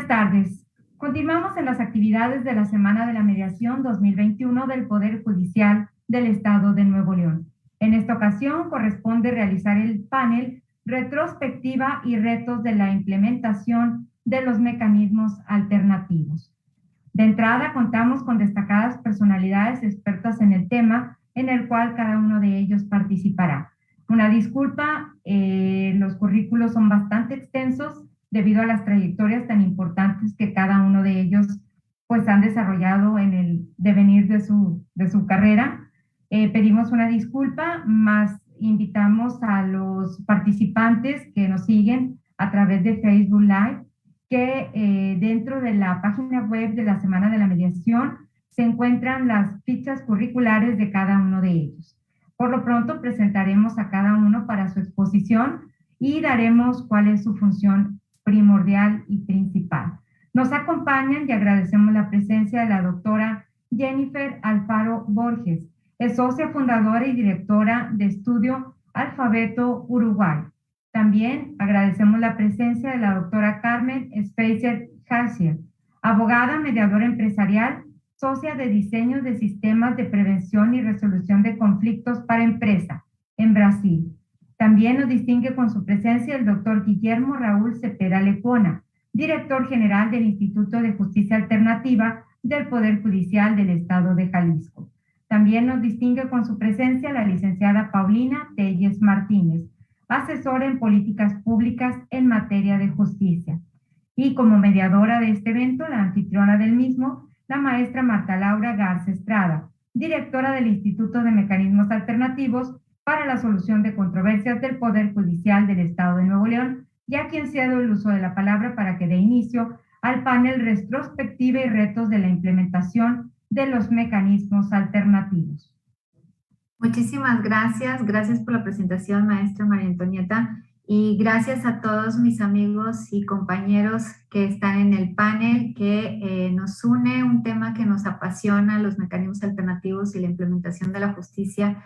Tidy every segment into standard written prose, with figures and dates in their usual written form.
Buenas tardes. Continuamos en las actividades de la Semana de la Mediación 2021 del Poder Judicial del Estado de Nuevo León. En esta ocasión corresponde realizar el panel Retrospectiva y retos de la implementación de los mecanismos alternativos. De entrada, contamos con destacadas personalidades expertas en el tema, en el cual cada uno de ellos participará. Una disculpa, los currículos son bastante extensos debido a las trayectorias tan importantes que cada uno de ellos pues han desarrollado en el devenir de su carrera. Pedimos una disculpa, más invitamos a los participantes que nos siguen a través de Facebook Live, que dentro de la página web de la Semana de la Mediación se encuentran las fichas curriculares de cada uno de ellos. Por lo pronto presentaremos a cada uno para su exposición y daremos cuál es su función primordial y principal. Nos acompañan y agradecemos la presencia de la doctora Jennifer Alfaro Borges, es socia fundadora y directora de Estudio Alfabeto Uruguay. También agradecemos la presencia de la doctora Carmen Spacer Hassier, abogada, mediadora empresarial, socia de diseño de sistemas de prevención y resolución de conflictos para empresa en Brasil. También nos distingue con su presencia el doctor Guillermo Raúl Cepeda Lepona, director general del Instituto de Justicia Alternativa del Poder Judicial del Estado de Jalisco. También nos distingue con su presencia la licenciada Paulina Telles Martínez, asesora en políticas públicas en materia de justicia. Y como mediadora de este evento, la anfitriona del mismo, la maestra Marta Laura Garza Estrada, directora del Instituto de Mecanismos Alternativos para la Solución de Controversias del Poder Judicial del Estado de Nuevo León, y a quien cedo el uso de la palabra para que dé inicio al panel Retrospectiva y retos de la implementación de los mecanismos alternativos. Muchísimas gracias. Gracias por la presentación, maestra María Antonieta, y gracias a todos mis amigos y compañeros que están en el panel, que nos une un tema que nos apasiona, los mecanismos alternativos y la implementación de la justicia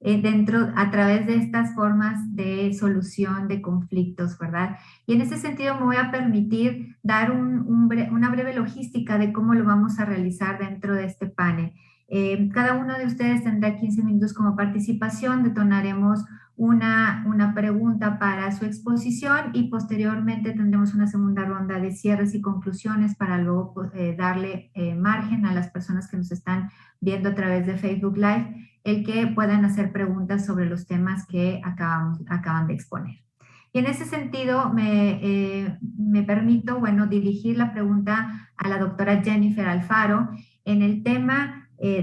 a través de estas formas de solución de conflictos, ¿verdad? Y en ese sentido me voy a permitir dar una breve logística de cómo lo vamos a realizar dentro de este panel. Cada uno de ustedes tendrá 15 minutos como participación, detonaremos una pregunta para su exposición y posteriormente tendremos una segunda ronda de cierres y conclusiones para luego darle margen a las personas que nos están viendo a través de Facebook Live, el que puedan hacer preguntas sobre los temas que acaban de exponer. Y en ese sentido me permito, dirigir la pregunta a la doctora Jennifer Alfaro en el tema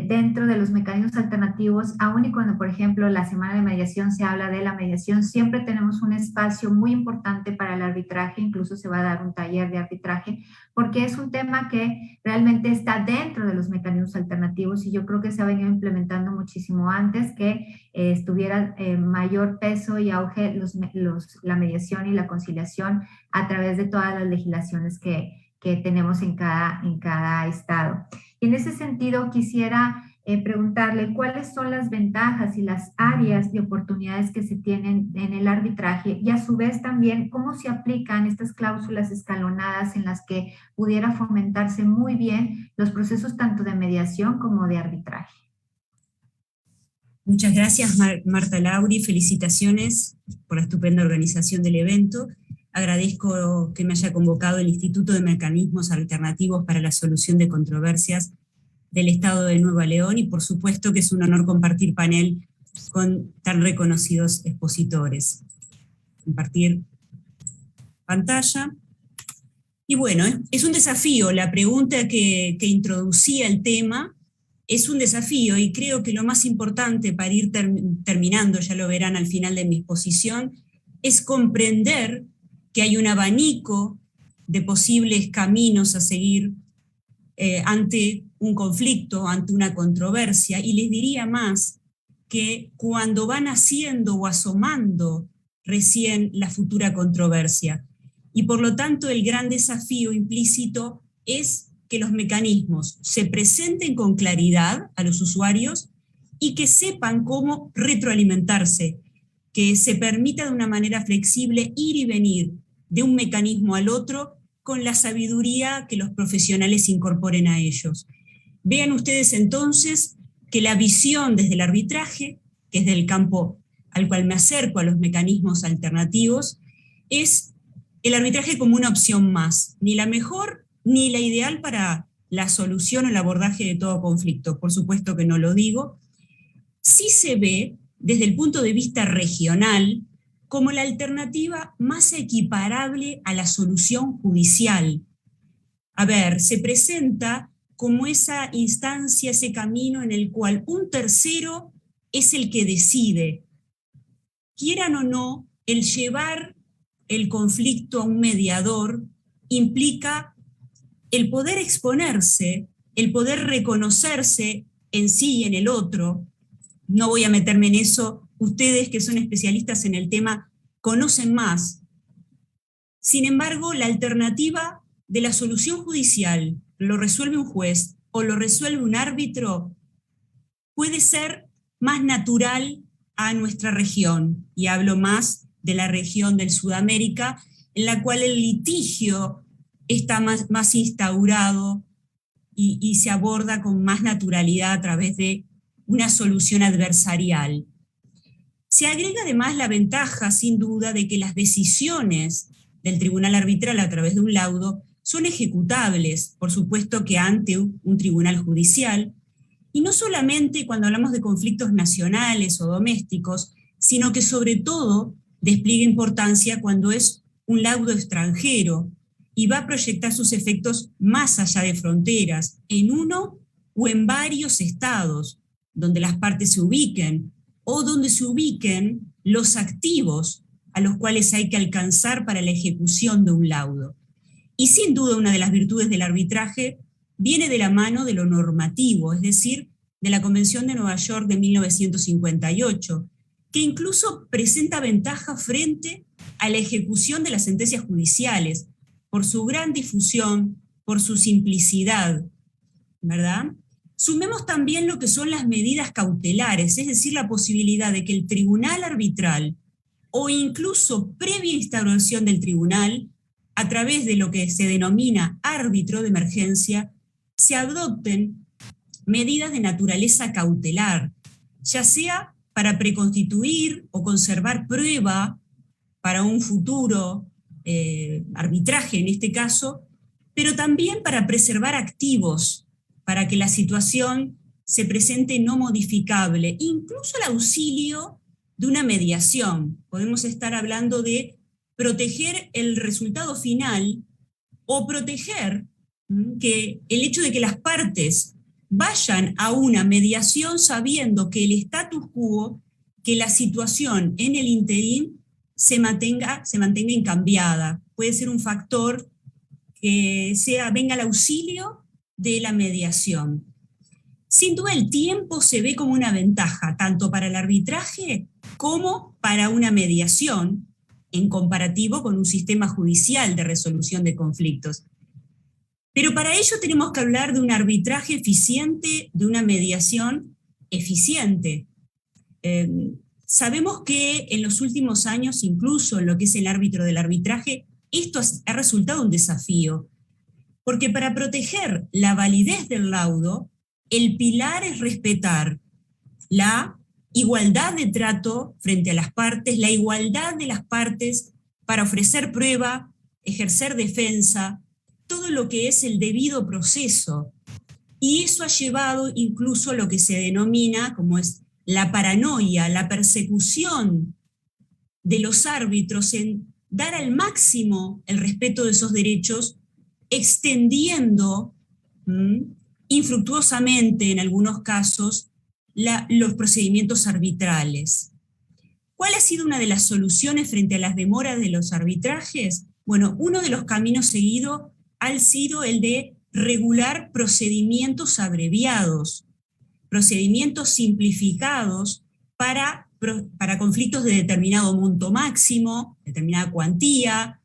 dentro de los mecanismos alternativos, aun y cuando, por ejemplo, la Semana de Mediación se habla de la mediación, siempre tenemos un espacio muy importante para el arbitraje, incluso se va a dar un taller de arbitraje, porque es un tema que realmente está dentro de los mecanismos alternativos y yo creo que se ha venido implementando muchísimo antes que estuviera mayor peso y auge la mediación y la conciliación a través de todas las legislaciones que tenemos en cada estado. Y en ese sentido quisiera preguntarle cuáles son las ventajas y las áreas de oportunidades que se tienen en el arbitraje y a su vez también cómo se aplican estas cláusulas escalonadas en las que pudiera fomentarse muy bien los procesos tanto de mediación como de arbitraje. Muchas gracias, Marta Lauri. Felicitaciones por la estupenda organización del evento. Agradezco que me haya convocado el Instituto de Mecanismos Alternativos para la Solución de Controversias del Estado de Nuevo León y por supuesto que es un honor compartir panel con tan reconocidos expositores. Compartir pantalla. Y bueno, es un desafío. La pregunta que introducía el tema es un desafío y creo que lo más importante para ir terminando, ya lo verán al final de mi exposición, es comprender que hay un abanico de posibles caminos a seguir ante un conflicto, ante una controversia, y les diría más que cuando van haciendo o asomando recién la futura controversia. Y por lo tanto el gran desafío implícito es que los mecanismos se presenten con claridad a los usuarios y que sepan cómo retroalimentarse, que se permita de una manera flexible ir y venir de un mecanismo al otro con la sabiduría que los profesionales incorporen a ellos. Vean ustedes entonces que la visión desde el arbitraje, que es del campo al cual me acerco a los mecanismos alternativos, es el arbitraje como una opción más, ni la mejor ni la ideal para la solución o el abordaje de todo conflicto, por supuesto que no lo digo. Sí se ve desde el punto de vista regional como la alternativa más equiparable a la solución judicial. A ver, se presenta como esa instancia, ese camino en el cual un tercero es el que decide. Quieran o no, el llevar el conflicto a un mediador implica el poder exponerse, el poder reconocerse en sí y en el otro. No voy a meterme en eso, ustedes que son especialistas en el tema conocen más. Sin embargo, la alternativa de la solución judicial, lo resuelve un juez o lo resuelve un árbitro, puede ser más natural a nuestra región, y hablo más de la región del Sudamérica, en la cual el litigio está más instaurado y se aborda con más naturalidad a través de una solución adversarial. Se agrega además la ventaja, sin duda, de que las decisiones del tribunal arbitral a través de un laudo son ejecutables, por supuesto que ante un tribunal judicial, y no solamente cuando hablamos de conflictos nacionales o domésticos, sino que sobre todo despliega importancia cuando es un laudo extranjero y va a proyectar sus efectos más allá de fronteras, en uno o en varios estados, donde las partes se ubiquen, o donde se ubiquen los activos a los cuales hay que alcanzar para la ejecución de un laudo. Y sin duda una de las virtudes del arbitraje viene de la mano de lo normativo, es decir, de la Convención de Nueva York de 1958, que incluso presenta ventaja frente a la ejecución de las sentencias judiciales, por su gran difusión, por su simplicidad, ¿verdad? Sumemos también lo que son las medidas cautelares, es decir, la posibilidad de que el tribunal arbitral, o incluso previa instauración del tribunal, a través de lo que se denomina árbitro de emergencia, se adopten medidas de naturaleza cautelar, ya sea para preconstituir o conservar prueba para un futuro arbitraje en este caso, pero también para preservar activos, para que la situación se presente no modificable, incluso el auxilio de una mediación. Podemos estar hablando de proteger el resultado final o proteger que el hecho de que las partes vayan a una mediación sabiendo que el status quo, que la situación en el interín se mantenga incambiada. Puede ser un factor que venga al auxilio de la mediación. Sin duda el tiempo se ve como una ventaja, tanto para el arbitraje como para una mediación, en comparativo con un sistema judicial de resolución de conflictos. Pero para ello tenemos que hablar de un arbitraje eficiente, de una mediación eficiente. Sabemos que en los últimos años, incluso en lo que es el árbitro del arbitraje, esto ha resultado un desafío, porque para proteger la validez del laudo, el pilar es respetar la igualdad de trato frente a las partes, la igualdad de las partes para ofrecer prueba, ejercer defensa, todo lo que es el debido proceso. Y eso ha llevado incluso a lo que se denomina como es la paranoia, la persecución de los árbitros en dar al máximo el respeto de esos derechos, extendiendo infructuosamente en algunos casos los procedimientos arbitrales. ¿Cuál ha sido una de las soluciones frente a las demoras de los arbitrajes? Bueno, uno de los caminos seguidos ha sido el de regular procedimientos abreviados, procedimientos simplificados para conflictos de determinado monto máximo, determinada cuantía,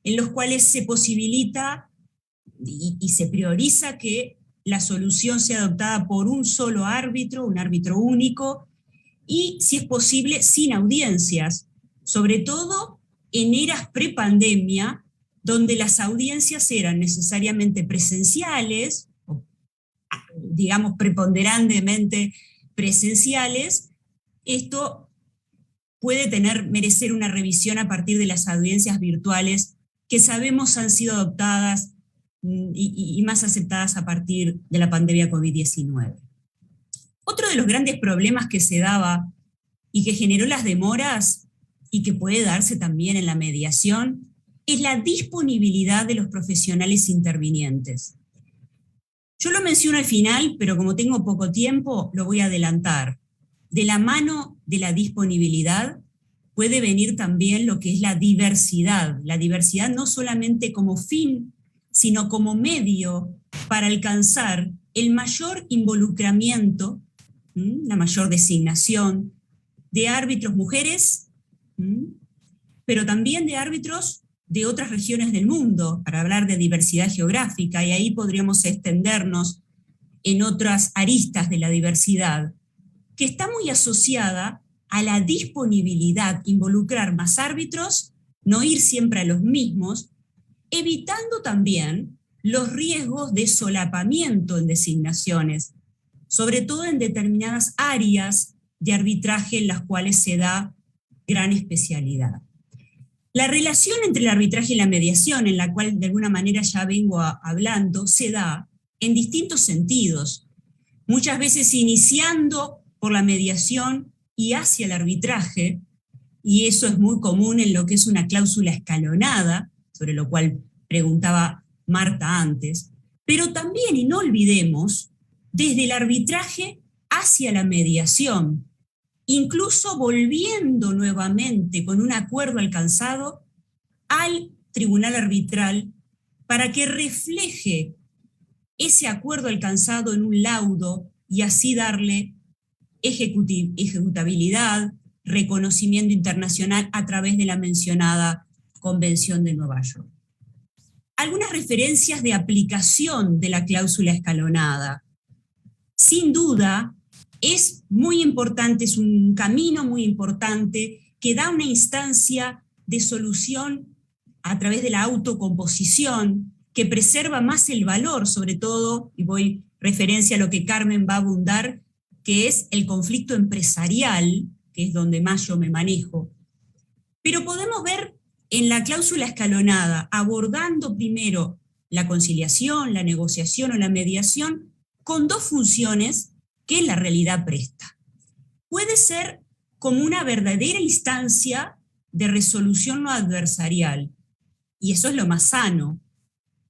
en los cuales se posibilita y se prioriza que la solución sea adoptada por un solo árbitro, un árbitro único, y si es posible sin audiencias, sobre todo en eras prepandemia, donde las audiencias eran necesariamente presenciales, o, digamos preponderantemente presenciales. Esto puede merecer una revisión a partir de las audiencias virtuales que sabemos han sido adoptadas y más aceptadas a partir de la pandemia COVID-19. Otro de los grandes problemas que se daba y que generó las demoras y que puede darse también en la mediación es la disponibilidad de los profesionales intervinientes. Yo lo menciono al final, pero como tengo poco tiempo, lo voy a adelantar. De la mano de la disponibilidad puede venir también lo que es la diversidad no solamente como fin, sino como medio para alcanzar el mayor involucramiento, la mayor designación de árbitros mujeres, pero también de árbitros de otras regiones del mundo, para hablar de diversidad geográfica, y ahí podríamos extendernos en otras aristas de la diversidad, que está muy asociada a la disponibilidad, involucrar más árbitros, no ir siempre a los mismos, evitando también los riesgos de solapamiento en designaciones, sobre todo en determinadas áreas de arbitraje en las cuales se da gran especialidad. La relación entre el arbitraje y la mediación, en la cual de alguna manera ya vengo hablando, se da en distintos sentidos, muchas veces iniciando por la mediación y hacia el arbitraje, y eso es muy común en lo que es una cláusula escalonada, sobre lo cual preguntaba Marta antes, pero también, y no olvidemos, desde el arbitraje hacia la mediación, incluso volviendo nuevamente con un acuerdo alcanzado al tribunal arbitral para que refleje ese acuerdo alcanzado en un laudo y así darle ejecutabilidad, reconocimiento internacional a través de la mencionada Convención de Nueva York. Algunas referencias de aplicación de la cláusula escalonada. Sin duda, es muy importante, es un camino muy importante que da una instancia de solución a través de la autocomposición, que preserva más el valor, sobre todo, y voy referencia a lo que Carmen va a abundar, que es el conflicto empresarial, que es donde más yo me manejo. Pero podemos ver en la cláusula escalonada, abordando primero la conciliación, la negociación o la mediación, con dos funciones que la realidad presta. Puede ser como una verdadera instancia de resolución no adversarial, y eso es lo más sano,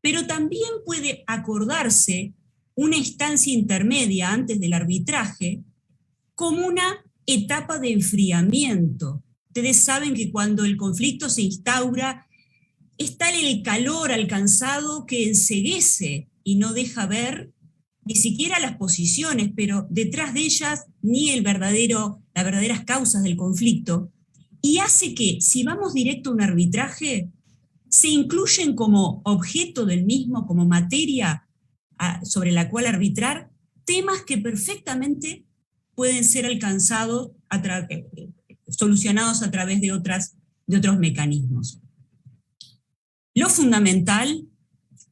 pero también puede acordarse una instancia intermedia antes del arbitraje como una etapa de enfriamiento. Ustedes saben que cuando el conflicto se instaura, está el calor alcanzado que enceguece y no deja ver ni siquiera las posiciones, pero detrás de ellas ni las verdaderas causas del conflicto, y hace que, si vamos directo a un arbitraje, se incluyen como objeto del mismo, como materia sobre la cual arbitrar, temas que perfectamente pueden ser alcanzados, solucionados a través de otros mecanismos. Lo fundamental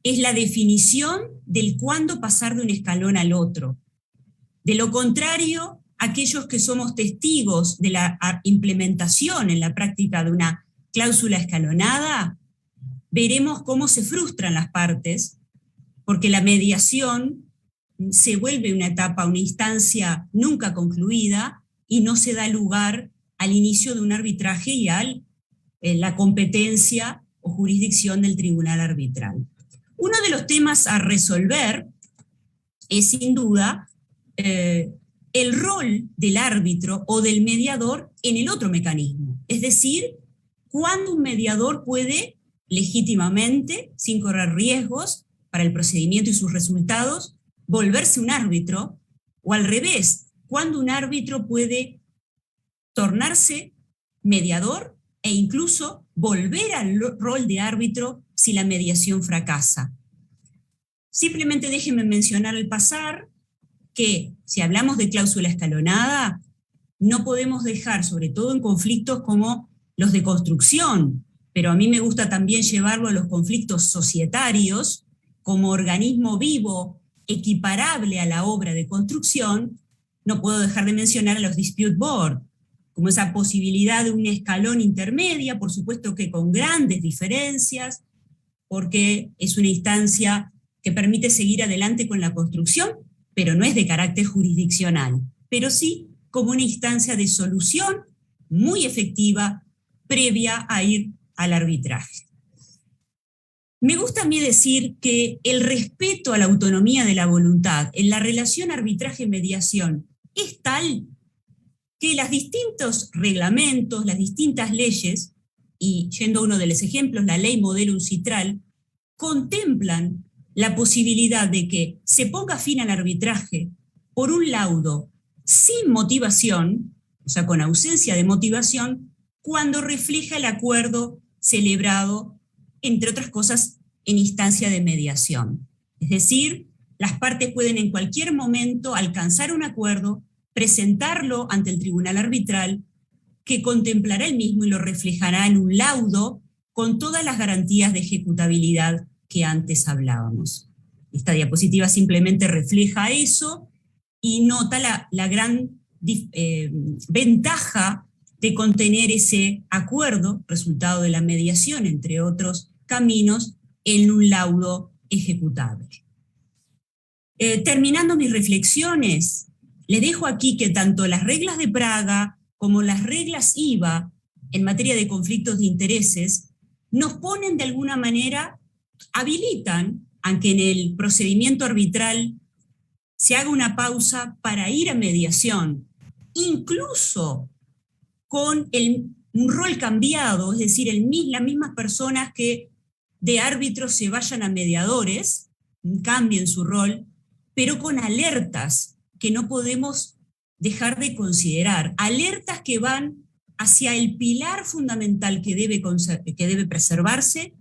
es la definición del cuándo pasar de un escalón al otro. De lo contrario, aquellos que somos testigos de la implementación en la práctica de una cláusula escalonada, veremos cómo se frustran las partes, porque la mediación se vuelve una etapa, una instancia nunca concluida, y no se da lugar al inicio de un arbitraje y a la competencia o jurisdicción del tribunal arbitral. Uno de los temas a resolver es sin duda el rol del árbitro o del mediador en el otro mecanismo. Es decir, cuándo un mediador puede legítimamente, sin correr riesgos para el procedimiento y sus resultados, volverse un árbitro, o al revés, cuándo un árbitro puede tornarse mediador e incluso volver al rol de árbitro si la mediación fracasa. Simplemente déjenme mencionar al pasar que si hablamos de cláusula escalonada, no podemos dejar, sobre todo en conflictos como los de construcción, pero a mí me gusta también llevarlo a los conflictos societarios como organismo vivo equiparable a la obra de construcción. No puedo dejar de mencionar a los dispute board, como esa posibilidad de un escalón intermedia, por supuesto que con grandes diferencias, porque es una instancia que permite seguir adelante con la construcción, pero no es de carácter jurisdiccional, pero sí como una instancia de solución muy efectiva previa a ir al arbitraje. Me gusta a mí decir que el respeto a la autonomía de la voluntad en la relación arbitraje-mediación es tal que los distintos reglamentos, las distintas leyes, y yendo a uno de los ejemplos, la ley modelo UNCITRAL, contemplan la posibilidad de que se ponga fin al arbitraje por un laudo sin motivación, o sea, con ausencia de motivación, cuando refleja el acuerdo celebrado, entre otras cosas, en instancia de mediación. Es decir, las partes pueden en cualquier momento alcanzar un acuerdo, presentarlo ante el tribunal arbitral, que contemplará el mismo y lo reflejará en un laudo con todas las garantías de ejecutabilidad que antes hablábamos. Esta diapositiva simplemente refleja eso y nota la gran ventaja de contener ese acuerdo, resultado de la mediación, entre otros caminos, en un laudo ejecutable. Terminando mis reflexiones, les dejo aquí que tanto las reglas de Praga como las reglas IVA en materia de conflictos de intereses nos ponen de alguna manera, habilitan a que en el procedimiento arbitral se haga una pausa para ir a mediación, incluso con un rol cambiado, es decir, las mismas personas que de árbitros se vayan a mediadores, cambien su rol, pero con alertas que no podemos dejar de considerar, alertas que van hacia el pilar fundamental que debe preservarse,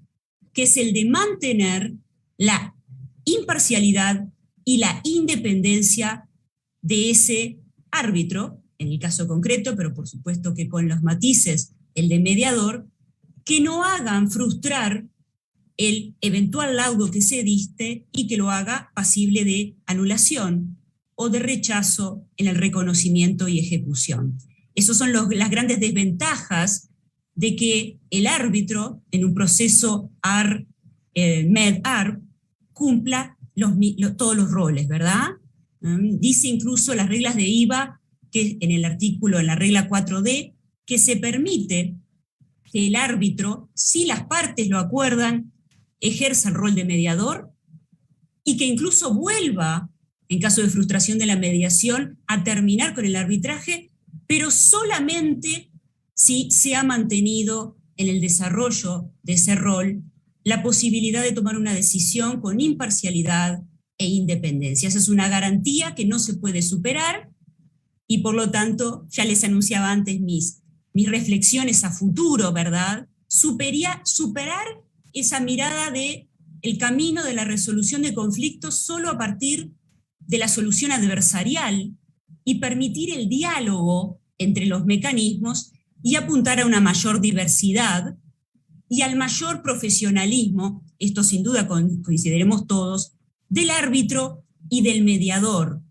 que es el de mantener la imparcialidad y la independencia de ese árbitro, en el caso concreto, pero por supuesto que con los matices, el de mediador, que no hagan frustrar el eventual laudo que se diste y que lo haga pasible de anulación o de rechazo en el reconocimiento y ejecución. Esas son las grandes desventajas de que el árbitro en un proceso MED-ARB cumpla todos los roles, ¿verdad? Dice incluso las reglas de IVA, que en el artículo, en la regla 4D, que se permite que el árbitro, si las partes lo acuerdan, ejerza el rol de mediador y que incluso vuelva, en caso de frustración de la mediación, a terminar con el arbitraje, pero solamente si se ha mantenido en el desarrollo de ese rol la posibilidad de tomar una decisión con imparcialidad e independencia. Esa es una garantía que no se puede superar y por lo tanto, ya les anunciaba antes mis reflexiones a futuro, ¿verdad? Superar esa mirada de el camino de la resolución de conflictos solo a partir de la solución adversarial y permitir el diálogo entre los mecanismos y apuntar a una mayor diversidad y al mayor profesionalismo, esto sin duda coincidiremos todos, del árbitro y del mediador.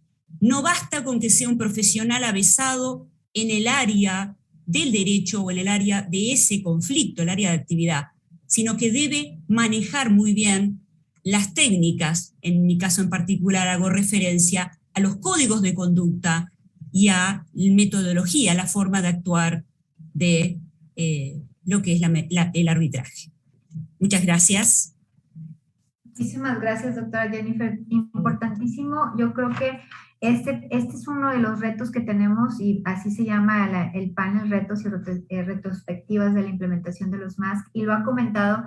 No basta con que sea un profesional avesado en el área del derecho o en el área de ese conflicto, el área de actividad, sino que debe manejar muy bien las técnicas. En mi caso en particular hago referencia a los códigos de conducta y a la metodología, la forma de actuar de lo que es el arbitraje. Muchas gracias. Muchísimas gracias, doctora Jennifer. Importantísimo. Yo creo que este es uno de los retos que tenemos y así se llama el panel retos y retrospectivas de la implementación de los MASC, y lo ha comentado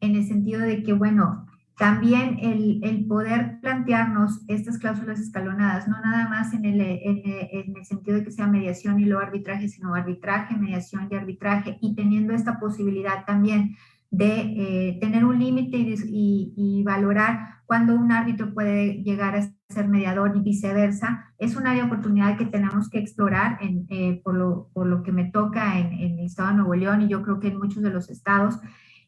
en el sentido de que, bueno, también el poder plantearnos estas cláusulas escalonadas, no nada más en el sentido de que sea mediación y luego arbitraje, sino arbitraje, mediación y arbitraje, y teniendo esta posibilidad también de tener un límite y valorar cuando un árbitro puede llegar a ser mediador y viceversa. Es un área de oportunidad que tenemos que explorar por lo que me toca en el estado de Nuevo León, y yo creo que en muchos de los estados,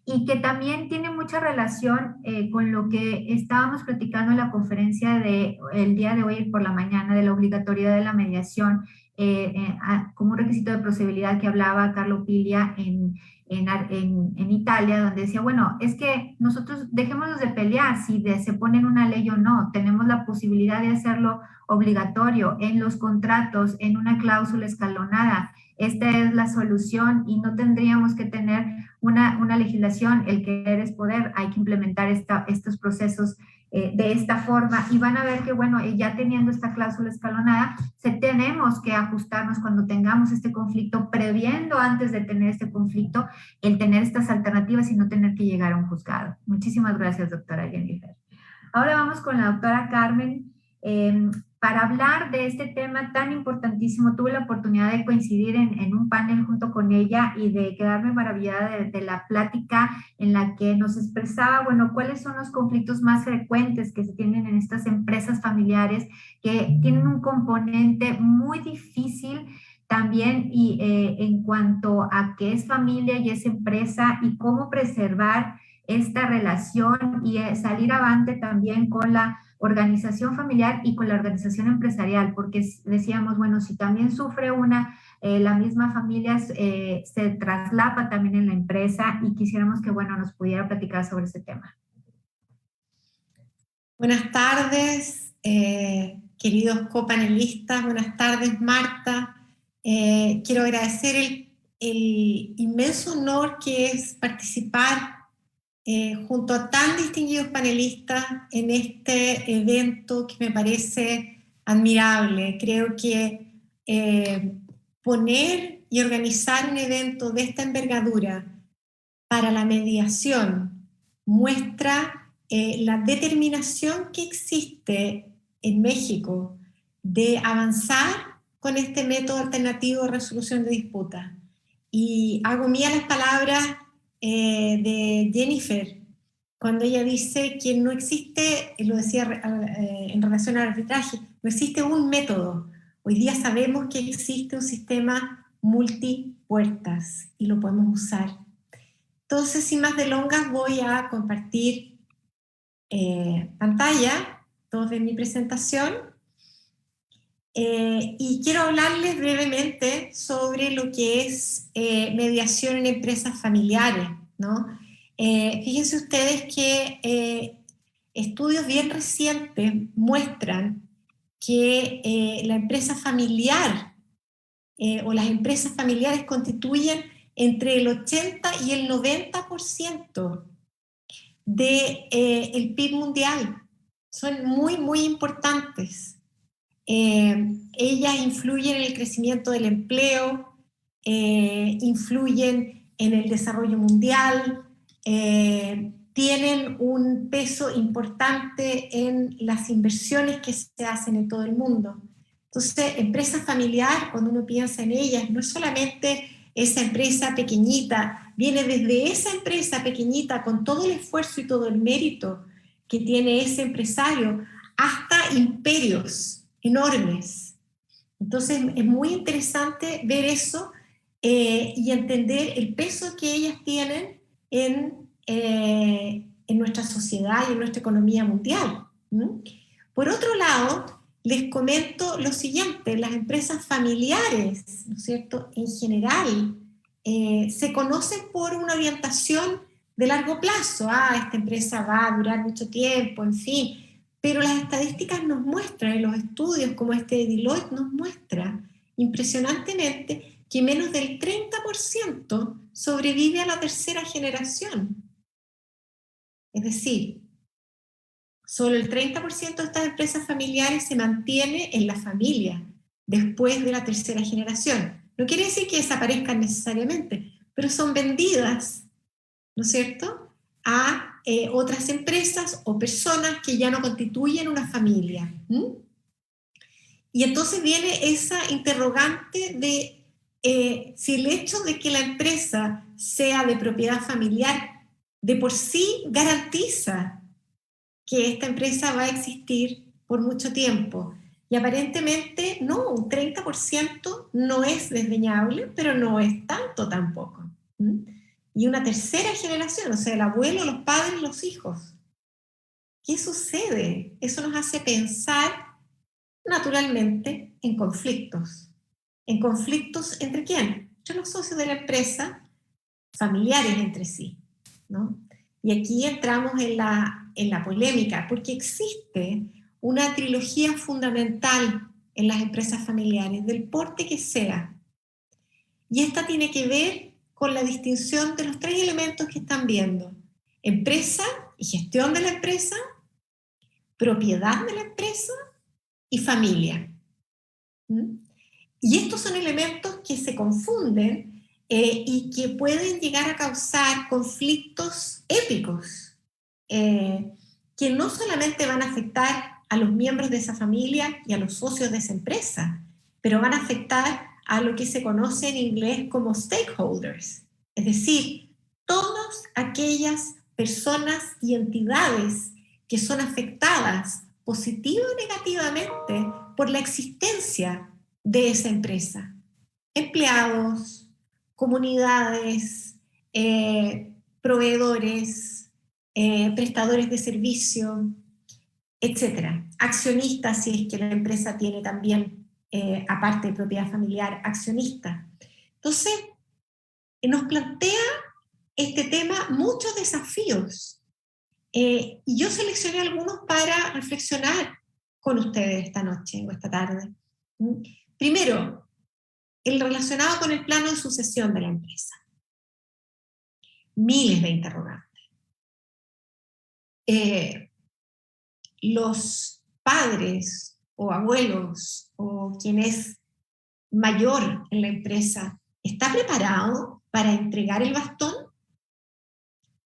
y que también tiene mucha relación con lo que estábamos platicando en la conferencia el día de hoy por la mañana, de la obligatoriedad de la mediación como un requisito de procedibilidad, que hablaba Carlo Piglia en Italia, donde decía, bueno, es que nosotros dejémonos de pelear si se pone en una ley o no, tenemos la posibilidad de hacerlo obligatorio en los contratos, en una cláusula escalonada. Esta es la solución y no tendríamos que tener una legislación. El querer es poder, hay que implementar estos procesos de esta forma, y van a ver que, bueno, ya teniendo esta cláusula escalonada, tenemos que ajustarnos cuando tengamos este conflicto, previendo antes de tener este conflicto, el tener estas alternativas y no tener que llegar a un juzgado. Muchísimas gracias, doctora Jennifer. Ahora vamos con la doctora Carmen. Para hablar de este tema tan importantísimo, tuve la oportunidad de coincidir en un panel junto con ella y de quedarme maravillada de la plática en la que nos expresaba, bueno, cuáles son los conflictos más frecuentes que se tienen en estas empresas familiares, que tienen un componente muy difícil también, y en cuanto a qué es familia y es empresa, y cómo preservar esta relación y salir avante también con la organización familiar y con la organización empresarial, porque decíamos, bueno, si también sufre la misma familia, se traslapa también en la empresa, y quisiéramos que, bueno, nos pudiera platicar sobre ese tema. Buenas tardes, queridos copanelistas. Buenas tardes, Marta. Quiero agradecer el inmenso honor que es participar junto a tan distinguidos panelistas en este evento que me parece admirable. Creo que poner y organizar un evento de esta envergadura para la mediación muestra la determinación que existe en México de avanzar con este método alternativo de resolución de disputas. Y hago mía las palabras de Jennifer, cuando ella dice que no existe, lo decía en relación al arbitraje, no existe un método. Hoy día sabemos que existe un sistema multipuertas y lo podemos usar. Entonces, sin más delongas, voy a compartir pantalla, todo de mi presentación, y quiero hablarles brevemente sobre lo que es mediación en empresas familiares, ¿no? Fíjense ustedes que estudios bien recientes muestran que la empresa familiar o las empresas familiares constituyen entre el 80 y el 90% del PIB mundial. Son muy, muy importantes. Ellas influyen en el crecimiento del empleo, influyen en el desarrollo mundial, tienen un peso importante en las inversiones que se hacen en todo el mundo. Entonces, empresa familiar, cuando uno piensa en ellas, no es solamente esa empresa pequeñita, viene desde esa empresa pequeñita con todo el esfuerzo y todo el mérito que tiene ese empresario, hasta imperios enormes. Entonces es muy interesante ver eso y entender el peso que ellas tienen en nuestra sociedad y en nuestra economía mundial. Por otro lado, les comento lo siguiente: las empresas familiares, ¿no es cierto?, en general, se conocen por una orientación de largo plazo. Esta empresa va a durar mucho tiempo, en fin. Pero las estadísticas nos muestran, en los estudios como este de Deloitte nos muestra impresionantemente que menos del 30% sobrevive a la tercera generación. Es decir, solo el 30% de estas empresas familiares se mantiene en la familia después de la tercera generación. No quiere decir que desaparezcan necesariamente, pero son vendidas, ¿no es cierto?, a otras empresas o personas que ya no constituyen una familia. Y entonces viene esa interrogante de si el hecho de que la empresa sea de propiedad familiar de por sí garantiza que esta empresa va a existir por mucho tiempo. Y aparentemente, no, un 30% no es desdeñable, pero no es tanto tampoco. Y una tercera generación, o sea, el abuelo, los padres, los hijos. ¿Qué sucede? Eso nos hace pensar, naturalmente, en conflictos. ¿En conflictos entre quién? Entre los socios de la empresa, familiares entre sí, ¿no? Y aquí entramos en la polémica, porque existe una trilogía fundamental en las empresas familiares, del porte que sea. Y esta tiene que ver con la distinción de los tres elementos que están viendo: empresa y gestión de la empresa, propiedad de la empresa y familia. Y estos son elementos que se confunden y que pueden llegar a causar conflictos épicos, que no solamente van a afectar a los miembros de esa familia y a los socios de esa empresa, pero van a afectar a lo que se conoce en inglés como stakeholders, es decir, todas aquellas personas y entidades que son afectadas positiva o negativamente por la existencia de esa empresa. Empleados, comunidades, proveedores, prestadores de servicio, etcétera. Accionistas, si es que la empresa tiene también, aparte de propiedad familiar, accionistas. Entonces, nos plantea este tema muchos desafíos. Y yo seleccioné algunos para reflexionar con ustedes esta noche o esta tarde. Primero, el relacionado con el plano de sucesión de la empresa. Miles de interrogantes. Los padres o abuelos o quien es mayor en la empresa, ¿está preparado para entregar el bastón?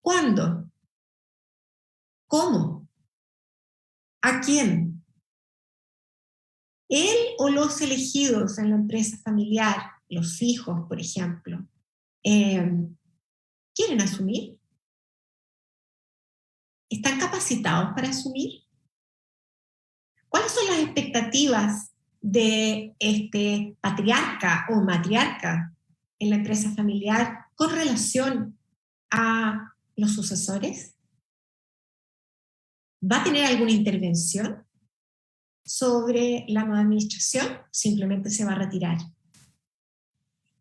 ¿Cuándo? ¿Cómo? ¿A quién? Él o los elegidos en la empresa familiar, los hijos, por ejemplo, ¿quieren asumir? ¿Están capacitados para asumir? ¿Cuáles son las expectativas de este patriarca o matriarca en la empresa familiar con relación a los sucesores? ¿Va a tener alguna intervención sobre la nueva administración? Simplemente se va a retirar.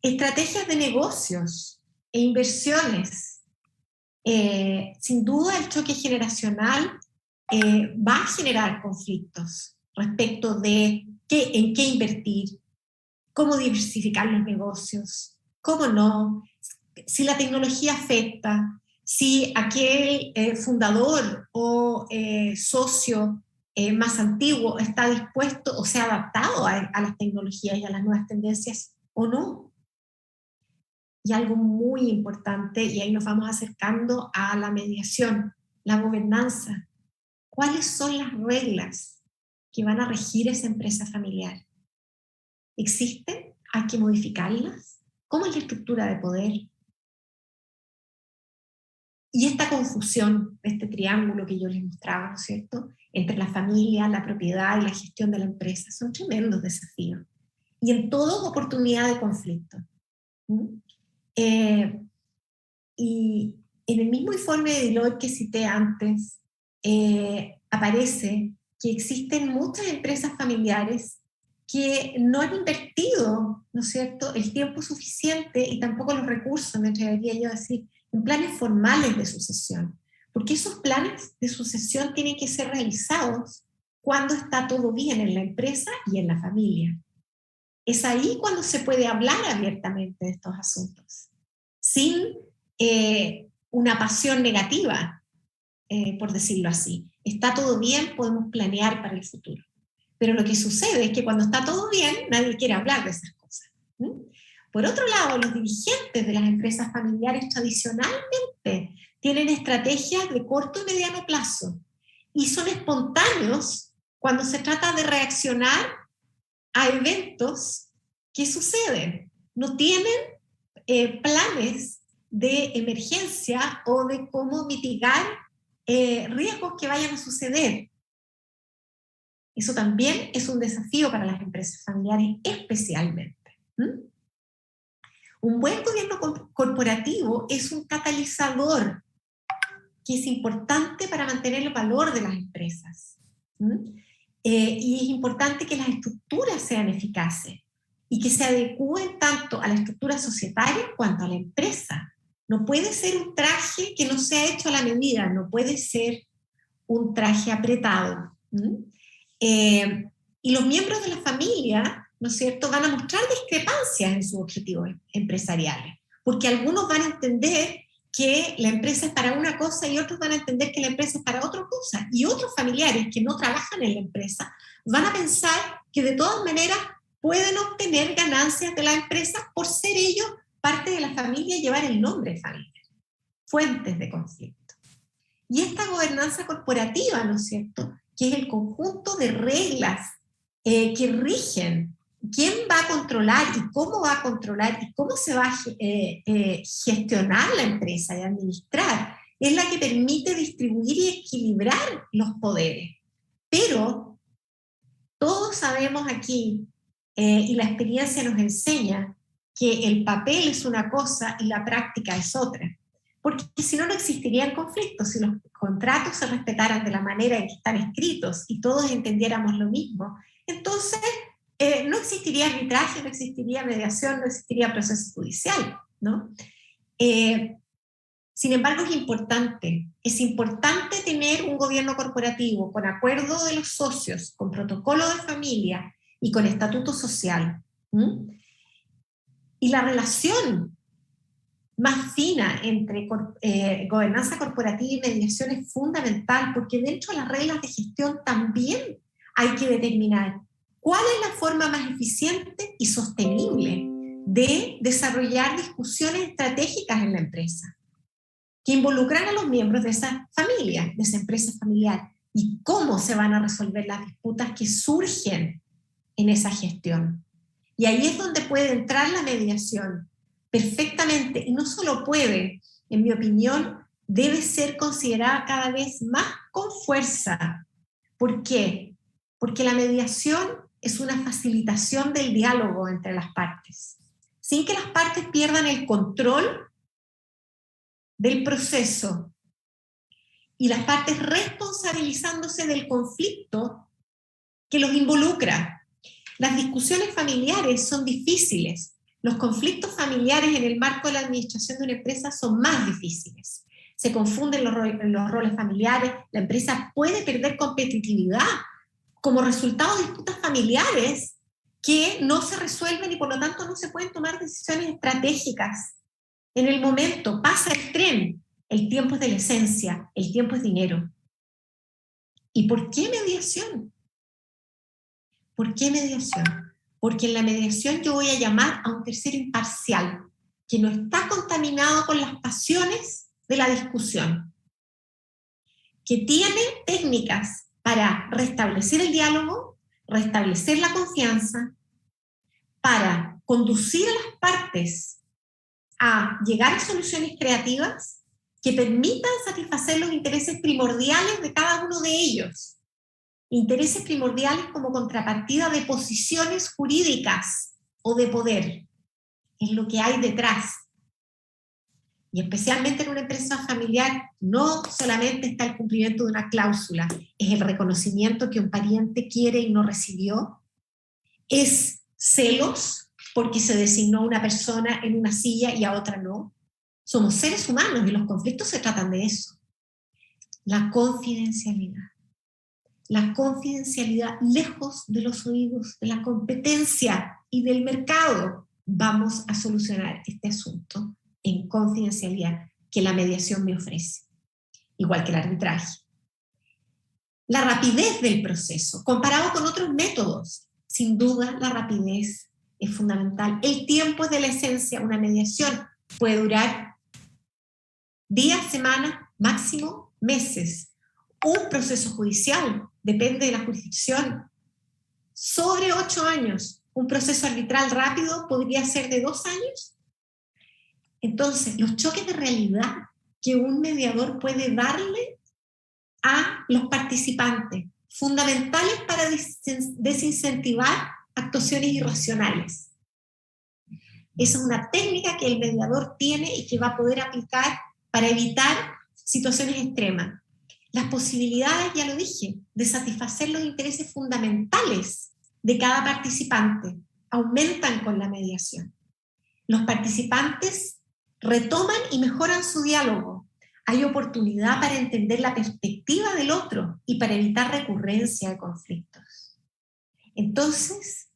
Estrategias de negocios e inversiones. Sin duda el choque generacional va a generar conflictos respecto de en qué invertir, cómo diversificar los negocios, cómo no, si la tecnología afecta, si aquel fundador o socio más antiguo está dispuesto o se ha adaptado a las tecnologías y a las nuevas tendencias o no. Y algo muy importante, y ahí nos vamos acercando a la mediación, la gobernanza. ¿Cuáles son las reglas que van a regir esa empresa familiar? ¿Existen? ¿Hay que modificarlas? ¿Cómo es la estructura de poder? Y esta confusión, este triángulo que yo les mostraba, ¿no es cierto?, entre la familia, la propiedad y la gestión de la empresa, son tremendos desafíos. Y en todo, oportunidad de conflicto. Y en el mismo informe de Deloitte que cité antes, aparece que existen muchas empresas familiares que no han invertido, ¿no es cierto?, el tiempo suficiente y tampoco los recursos, me atrevería yo a decir, en planes formales de sucesión. Porque esos planes de sucesión tienen que ser realizados cuando está todo bien en la empresa y en la familia. Es ahí cuando se puede hablar abiertamente de estos asuntos, sin una pasión negativa, por decirlo así. Está todo bien, podemos planear para el futuro. Pero lo que sucede es que cuando está todo bien, nadie quiere hablar de esas cosas. Por otro lado, los dirigentes de las empresas familiares tradicionalmente tienen estrategias de corto y mediano plazo y son espontáneos cuando se trata de reaccionar a eventos que suceden. No tienen planes de emergencia o de cómo mitigar riesgos que vayan a suceder. Eso también es un desafío para las empresas familiares especialmente. Un buen gobierno corporativo es un catalizador que es importante para mantener el valor de las empresas. Y es importante que las estructuras sean eficaces y que se adecúen tanto a la estructura societaria cuanto a la empresa. No puede ser un traje que no sea hecho a la medida, no puede ser un traje apretado. Y los miembros de la familia, ¿no es cierto?, van a mostrar discrepancias en sus objetivos empresariales, porque algunos van a entender que la empresa es para una cosa y otros van a entender que la empresa es para otra cosa, y otros familiares que no trabajan en la empresa van a pensar que de todas maneras pueden obtener ganancias de la empresa por ser ellos parte de la familia y llevar el nombre de familia. Fuentes de conflicto. Y esta gobernanza corporativa, ¿no es cierto?, que es el conjunto de reglas que rigen quién va a controlar y cómo va a controlar y cómo se va a gestionar la empresa y administrar, es la que permite distribuir y equilibrar los poderes. Pero todos sabemos aquí, y la experiencia nos enseña, que el papel es una cosa y la práctica es otra. Porque si no, no existirían conflictos. Si los contratos se respetaran de la manera en que están escritos y todos entendiéramos lo mismo, entonces no existiría arbitraje, no existiría mediación, no existiría proceso judicial, ¿no? Sin embargo, es importante tener un gobierno corporativo con acuerdo de los socios, con protocolo de familia y con estatuto social. Y la relación más fina entre gobernanza corporativa y mediación es fundamental, porque dentro de las reglas de gestión también hay que determinar cuál es la forma más eficiente y sostenible de desarrollar discusiones estratégicas en la empresa, que involucran a los miembros de esa familia, de esa empresa familiar, y cómo se van a resolver las disputas que surgen en esa gestión. Y ahí es donde puede entrar la mediación perfectamente, y no solo puede, en mi opinión, debe ser considerada cada vez más con fuerza. ¿Por qué? Porque la mediación es una facilitación del diálogo entre las partes, sin que las partes pierdan el control del proceso y las partes responsabilizándose del conflicto que los involucra. Las discusiones familiares son difíciles. Los conflictos familiares en el marco de la administración de una empresa son más difíciles. Se confunden los roles familiares, la empresa puede perder competitividad como resultado de disputas familiares que no se resuelven y por lo tanto no se pueden tomar decisiones estratégicas. En el momento pasa el tren, el tiempo es de la esencia, el tiempo es dinero. ¿Y por qué mediación? ¿Por qué mediación? Porque en la mediación yo voy a llamar a un tercero imparcial, que no está contaminado con las pasiones de la discusión, que tiene técnicas para restablecer el diálogo, restablecer la confianza, para conducir a las partes a llegar a soluciones creativas que permitan satisfacer los intereses primordiales de cada uno de ellos. Intereses primordiales como contrapartida de posiciones jurídicas o de poder. Es lo que hay detrás. Y especialmente en una empresa familiar, no solamente está el cumplimiento de una cláusula, es el reconocimiento que un pariente quiere y no recibió, es celos porque se designó a una persona en una silla y a otra no. Somos seres humanos y los conflictos se tratan de eso. La confidencialidad. La confidencialidad lejos de los oídos, de la competencia y del mercado. Vamos a solucionar este asunto en confidencialidad que la mediación me ofrece, igual que el arbitraje. La rapidez del proceso, comparado con otros métodos, sin duda la rapidez es fundamental. El tiempo es de la esencia. Una mediación puede durar días, semanas, máximo meses. Un proceso judicial, depende de la jurisdicción, sobre 8 años. Un proceso arbitral rápido podría ser de 2 años. Entonces, los choques de realidad que un mediador puede darle a los participantes, fundamentales para desincentivar actuaciones irracionales. Esa es una técnica que el mediador tiene y que va a poder aplicar para evitar situaciones extremas. Las posibilidades, ya lo dije, de satisfacer los intereses fundamentales de cada participante aumentan con la mediación. Los participantes retoman y mejoran su diálogo. Hay oportunidad para entender la perspectiva del otro y para evitar recurrencia de conflictos. Entonces,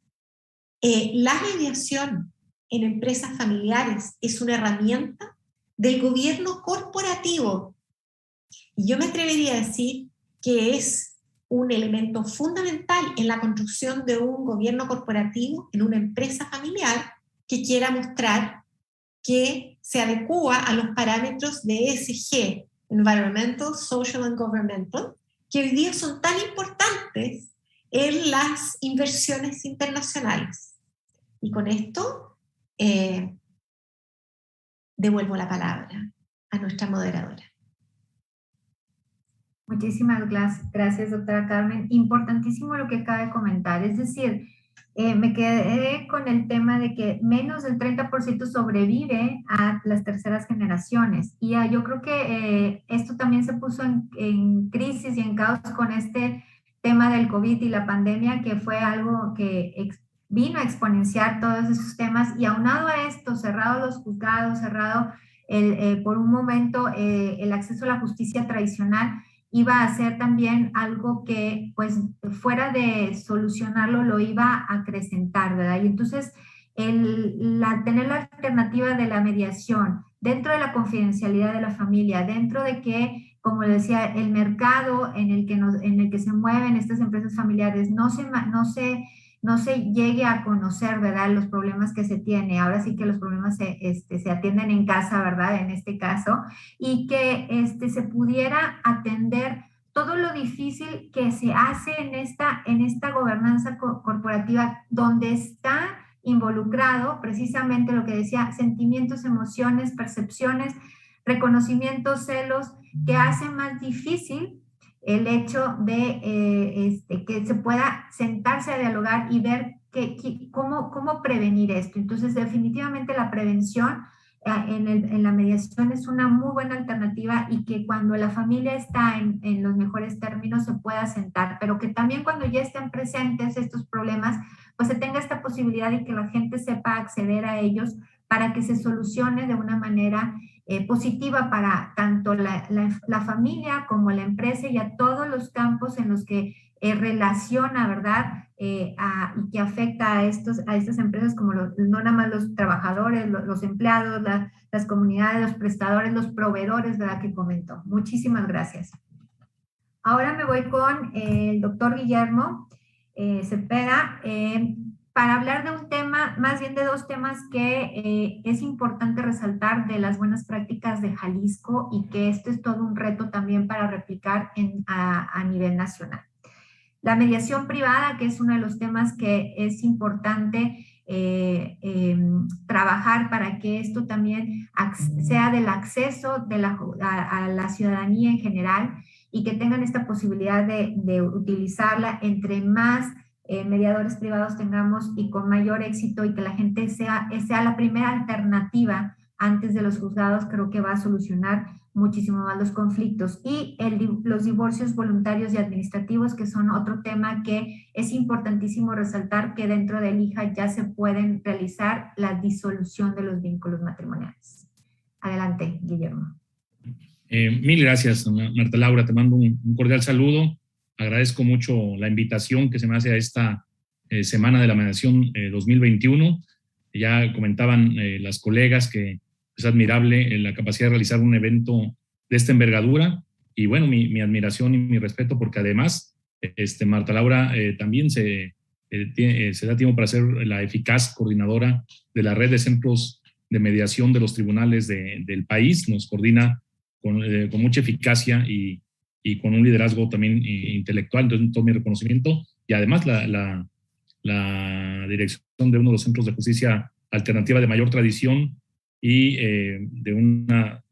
la mediación en empresas familiares es una herramienta del gobierno corporativo. Y yo me atrevería a decir que es un elemento fundamental en la construcción de un gobierno corporativo en una empresa familiar que quiera mostrar que se adecúa a los parámetros de ESG, Environmental, Social and Governmental, que hoy día son tan importantes en las inversiones internacionales. Y con esto devuelvo la palabra a nuestra moderadora. Muchísimas gracias, doctora Carmen. Importantísimo lo que acaba de comentar. Es decir, me quedé con el tema de que menos del 30% sobrevive a las terceras generaciones. Y yo creo que esto también se puso en crisis y en caos con este tema del COVID y la pandemia, que fue algo que vino a exponenciar todos esos temas. Y aunado a esto, cerrado los juzgados, cerrado por un momento el acceso a la justicia tradicional, iba a ser también algo que, pues, fuera de solucionarlo, lo iba a acrecentar, ¿verdad? Y entonces, tener la alternativa de la mediación dentro de la confidencialidad de la familia, dentro de que, como le decía, el mercado en el que se mueven estas empresas familiares no se llegue a conocer, ¿verdad?, los problemas que se tiene. Ahora sí que los problemas se atienden en casa, ¿verdad?, en este caso, y que se pudiera atender todo lo difícil que se hace en esta gobernanza corporativa, donde está involucrado precisamente lo que decía, sentimientos, emociones, percepciones, reconocimientos, celos, que hacen más difícil el hecho de que se pueda sentarse a dialogar y ver cómo prevenir esto. Entonces, definitivamente la prevención en la mediación es una muy buena alternativa, y que cuando la familia está en los mejores términos se pueda sentar, pero que también cuando ya estén presentes estos problemas, pues se tenga esta posibilidad y que la gente sepa acceder a ellos para que se solucione de una manera positiva para tanto la familia como la empresa y a todos los campos en los que relaciona, ¿verdad? Y que afecta a estas empresas, como no nada más los trabajadores, los empleados, las comunidades, los prestadores, los proveedores, ¿verdad?, que comentó. Muchísimas gracias. Ahora me voy con el doctor Guillermo Cepeda, para hablar de un tema, más bien de dos temas que es importante resaltar de las buenas prácticas de Jalisco, y que esto es todo un reto también para replicar a nivel nacional. La mediación privada, que es uno de los temas que es importante trabajar para que esto también sea del acceso a la ciudadanía en general, y que tengan esta posibilidad de utilizarla. Entre más mediadores privados tengamos y con mayor éxito, y que la gente sea la primera alternativa antes de los juzgados, creo que va a solucionar muchísimo más los conflictos. Y los divorcios voluntarios y administrativos, que son otro tema que es importantísimo resaltar, que dentro del IJA ya se pueden realizar la disolución de los vínculos matrimoniales. Adelante, Guillermo. Mil gracias, Marta Laura. Te mando un cordial saludo. Agradezco mucho la invitación que se me hace a esta Semana de la Mediación 2021. Ya comentaban las colegas que es admirable la capacidad de realizar un evento de esta envergadura, y bueno, mi admiración y mi respeto, porque además Marta Laura también se da tiempo para ser la eficaz coordinadora de la red de centros de mediación de los tribunales del país. Nos coordina con mucha eficacia y con un liderazgo también intelectual. Entonces, todo mi reconocimiento, y además la dirección de uno de los centros de justicia alternativa de mayor tradición y de una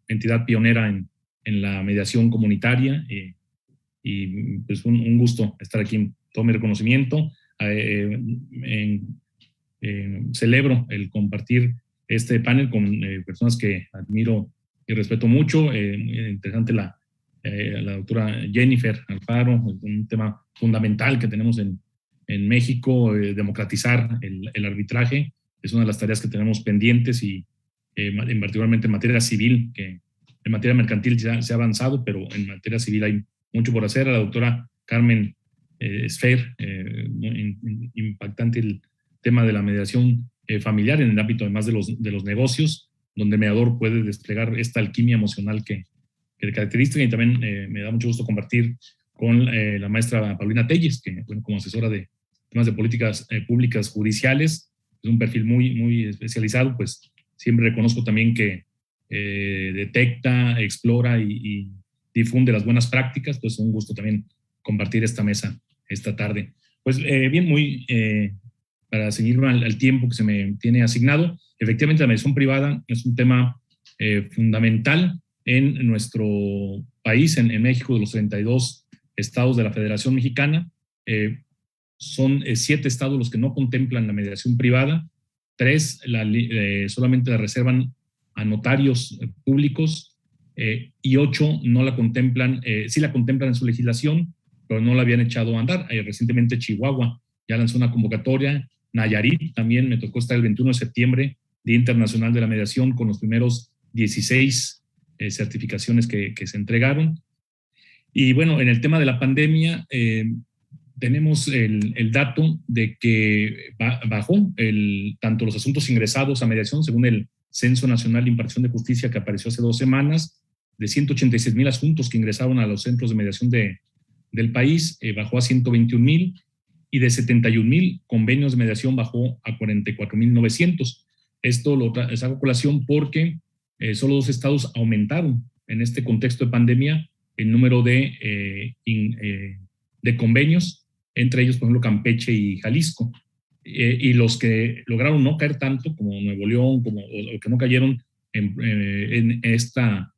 entidad pionera en en la mediación comunitaria, y pues un gusto estar aquí. Todo mi reconocimiento. Celebro el compartir este panel con personas que admiro y respeto mucho. Interesante la doctora Jennifer Alfaro, un tema fundamental que tenemos en México, democratizar el arbitraje. Es una de las tareas que tenemos pendientes, y particularmente en materia civil, que en materia mercantil ya se ha avanzado, pero en materia civil hay mucho por hacer. A la doctora Carmen Sfer, impactante el tema de la mediación familiar en el ámbito además de los negocios, donde el mediador puede desplegar esta alquimia emocional que le caracteriza. Y también me da mucho gusto compartir con la maestra Paulina Telles, que bueno, como asesora de temas de políticas públicas judiciales, es un perfil muy especializado. Pues siempre reconozco también que detecta, explora y difunde las buenas prácticas. Pues un gusto también compartir esta mesa esta tarde. Pues bien, para seguirme al tiempo que se me tiene asignado, efectivamente la mediación privada es un tema fundamental en nuestro país, en México. De los 32 estados de la Federación Mexicana, son 7 estados los que no contemplan la mediación privada, 3 solamente la reservan a notarios públicos, y 8 no la contemplan, sí la contemplan en su legislación, pero no la habían echado a andar. Recientemente Chihuahua ya lanzó una convocatoria. Nayarit también me tocó estar el 21 de septiembre, Día Internacional de la Mediación, con los primeros 16 certificaciones que se entregaron. Y bueno, en el tema de la pandemia, tenemos el dato de que bajó tanto los asuntos ingresados a mediación, según el Censo Nacional de Impartición de Justicia que apareció hace 2 semanas, de 186,000 asuntos que ingresaron a los centros de mediación del país, bajó a 121,000, y de 71,000 convenios de mediación bajó a 44,900. Esto lo saco a colación porque solo 2 estados aumentaron en este contexto de pandemia el número de convenios, entre ellos, por ejemplo, Campeche y Jalisco. Y los que lograron no caer tanto, como Nuevo León, o que no cayeron en esta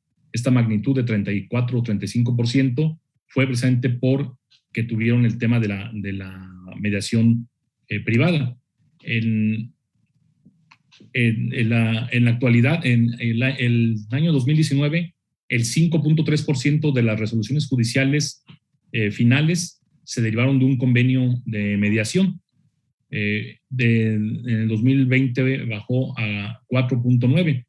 magnitud de 34 o 35%, fue precisamente porque tuvieron el tema de la mediación privada. En la actualidad, en el año 2019, el 5.3% de las resoluciones judiciales finales se derivaron de un convenio de mediación. En el 2020 bajó a 4.9%,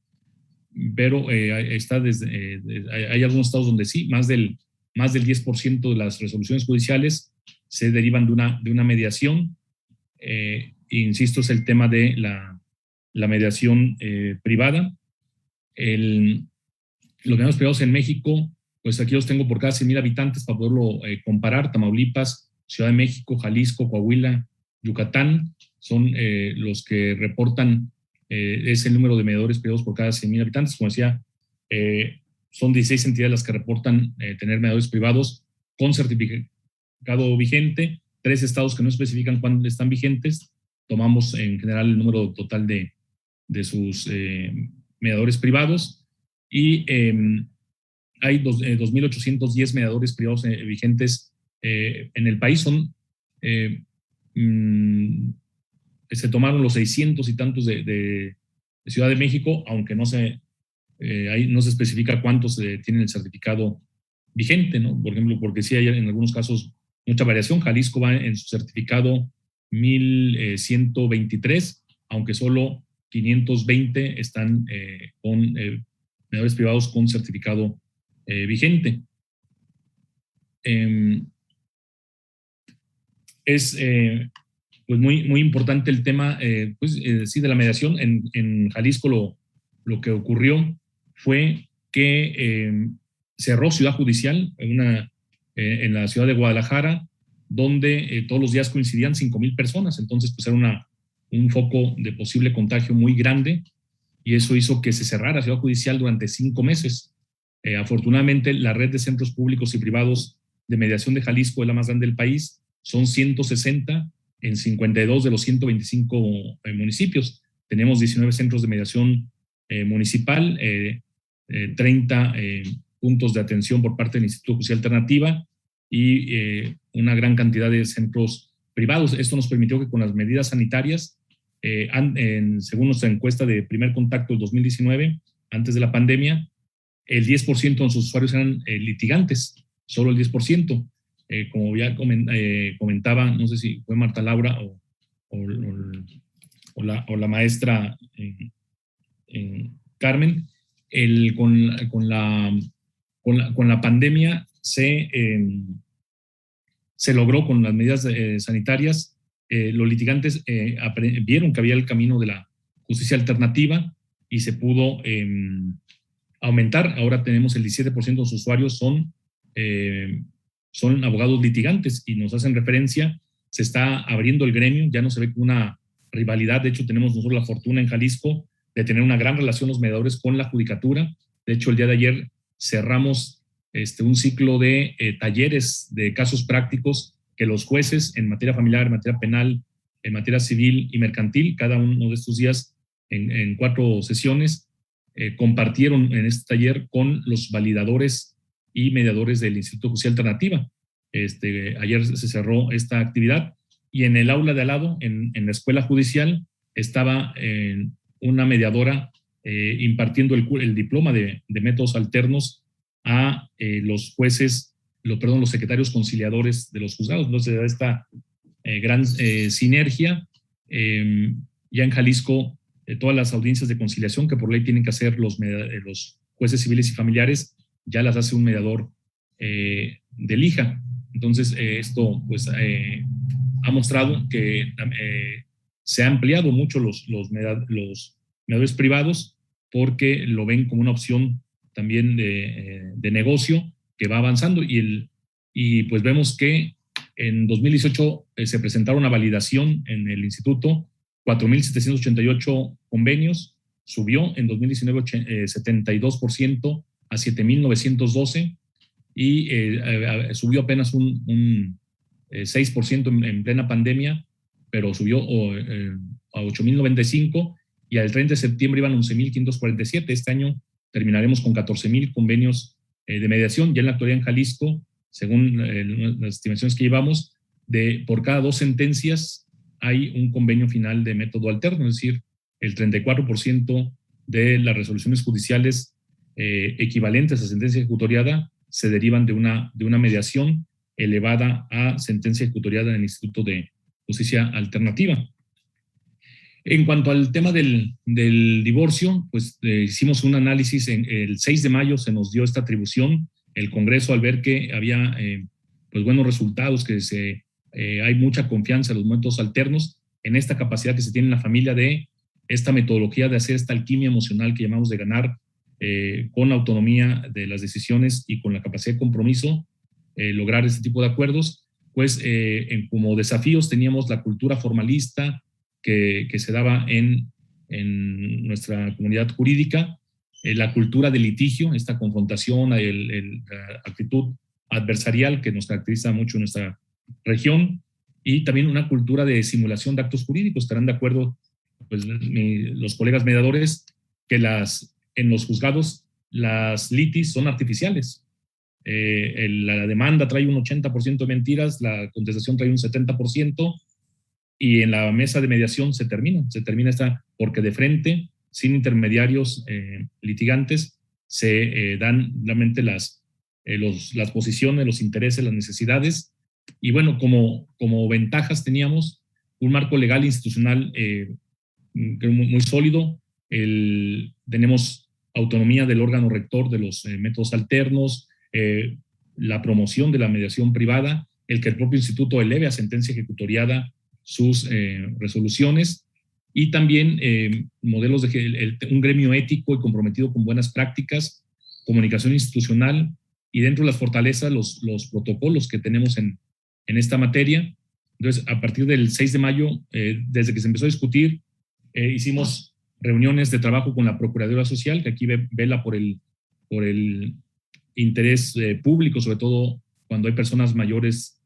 pero hay algunos estados donde sí, más del 10% de las resoluciones judiciales se derivan de una mediación. Insisto, es el tema de la mediación privada. Los mediadores privados en México, pues aquí los tengo por cada 100,000 habitantes para poderlo comparar. Tamaulipas, Ciudad de México, Jalisco, Coahuila, Yucatán son los que reportan ese número de mediadores privados por cada 100,000 habitantes. Como decía, son 16 entidades las que reportan tener mediadores privados con certificado vigente, 3 estados que no especifican cuándo están vigentes. Tomamos en general el número total de sus mediadores privados, y hay 2,810 mediadores privados vigentes en el país. Se tomaron los 600 y tantos de Ciudad de México, aunque no se especifica cuántos tienen el certificado vigente, ¿no? Por ejemplo, porque sí hay en algunos casos mucha variación. Jalisco va en su certificado 1,123, aunque solo 520 están con mediadores privados con certificado vigente. Es pues muy importante el tema sí, de la mediación. En Jalisco lo que ocurrió fue que cerró Ciudad Judicial en la ciudad de Guadalajara, donde todos los días coincidían 5,000 personas. Entonces, pues era un foco de posible contagio muy grande, y eso hizo que se cerrara Ciudad Judicial durante 5 meses. Afortunadamente, la red de centros públicos y privados de mediación de Jalisco es la más grande del país. Son 160 en 52 de los 125 municipios. Tenemos 19 centros de mediación municipal, 30 puntos de atención por parte del Instituto de Justicia Alternativa y una gran cantidad de centros privados. Esto nos permitió que con las medidas sanitarias, según nuestra encuesta de primer contacto del 2019, antes de la pandemia, el 10% de nuestros usuarios eran litigantes, solo el 10%. Como ya comentaba, no sé si fue Marta Laura o la maestra Carmen, con la pandemia se logró con las medidas sanitarias, los litigantes vieron que había el camino de la justicia alternativa y se pudo aumentar. Ahora tenemos el 17% de los usuarios son abogados litigantes y nos hacen referencia, se está abriendo el gremio, ya no se ve como una rivalidad. De hecho, tenemos nosotros la fortuna en Jalisco de tener una gran relación los mediadores con la judicatura. De hecho, el día de ayer cerramos un ciclo de talleres de casos prácticos que los jueces en materia familiar, en materia penal, en materia civil y mercantil, cada uno de estos días en 4 sesiones, compartieron en este taller con los validadores y mediadores del Instituto de Justicia Alternativa. Ayer se cerró esta actividad y en el aula de al lado, en la escuela judicial, estaba una mediadora impartiendo el diploma de métodos alternos a los jueces, los secretarios conciliadores de los juzgados. Entonces, esta gran sinergia. Ya en Jalisco, todas las audiencias de conciliación que por ley tienen que hacer los jueces civiles y familiares, ya las hace un mediador del IJA. Entonces, esto pues ha mostrado que se ha ampliado mucho los mediadores privados porque lo ven como una opción también de negocio que va avanzando y pues vemos que en 2018 se presentaron a validación en el instituto 4,788 convenios, subió en 2019 72% a 7,912 y subió apenas un 6% en plena pandemia, pero subió a 8,095 y al 30 de septiembre iban 11,547. Este año terminaremos con 14,000 convenios de mediación. Ya en la actualidad en Jalisco, según las estimaciones que llevamos, por cada 2 sentencias hay un convenio final de método alterno, es decir, el 34% de las resoluciones judiciales equivalentes a sentencia ejecutoriada se derivan de una mediación elevada a sentencia ejecutoriada en el Instituto de Justicia Alternativa. En cuanto al tema del divorcio, pues hicimos un análisis. El 6 de mayo se nos dio esta atribución. El Congreso, al ver que había pues buenos resultados, que hay mucha confianza en los métodos alternos, en esta capacidad que se tiene en la familia de esta metodología de hacer esta alquimia emocional que llamamos de ganar con autonomía de las decisiones y con la capacidad de compromiso, lograr este tipo de acuerdos, pues como desafíos teníamos la cultura formalista que se daba en nuestra comunidad jurídica, la cultura de litigio, esta confrontación, la actitud adversarial que nos caracteriza mucho en nuestra región, y también una cultura de simulación de actos jurídicos. Estarán de acuerdo pues, los colegas mediadores que en los juzgados las litis son artificiales. La demanda trae un 80% de mentiras, la contestación trae un 70%, y en la mesa de mediación se termina porque de frente, sin intermediarios litigantes, se dan realmente las posiciones, los intereses, las necesidades. Y bueno, como ventajas teníamos un marco legal institucional muy sólido. Tenemos autonomía del órgano rector de los métodos alternos, la promoción de la mediación privada, el que el propio instituto eleve a sentencia ejecutoriada sus resoluciones, y también modelos de un gremio ético y comprometido con buenas prácticas, comunicación institucional, y dentro de las fortalezas los protocolos que tenemos en esta materia. Entonces, a partir del 6 de mayo, desde que se empezó a discutir, hicimos reuniones de trabajo con la Procuraduría Social, que aquí vela por el interés público, sobre todo cuando hay personas mayores,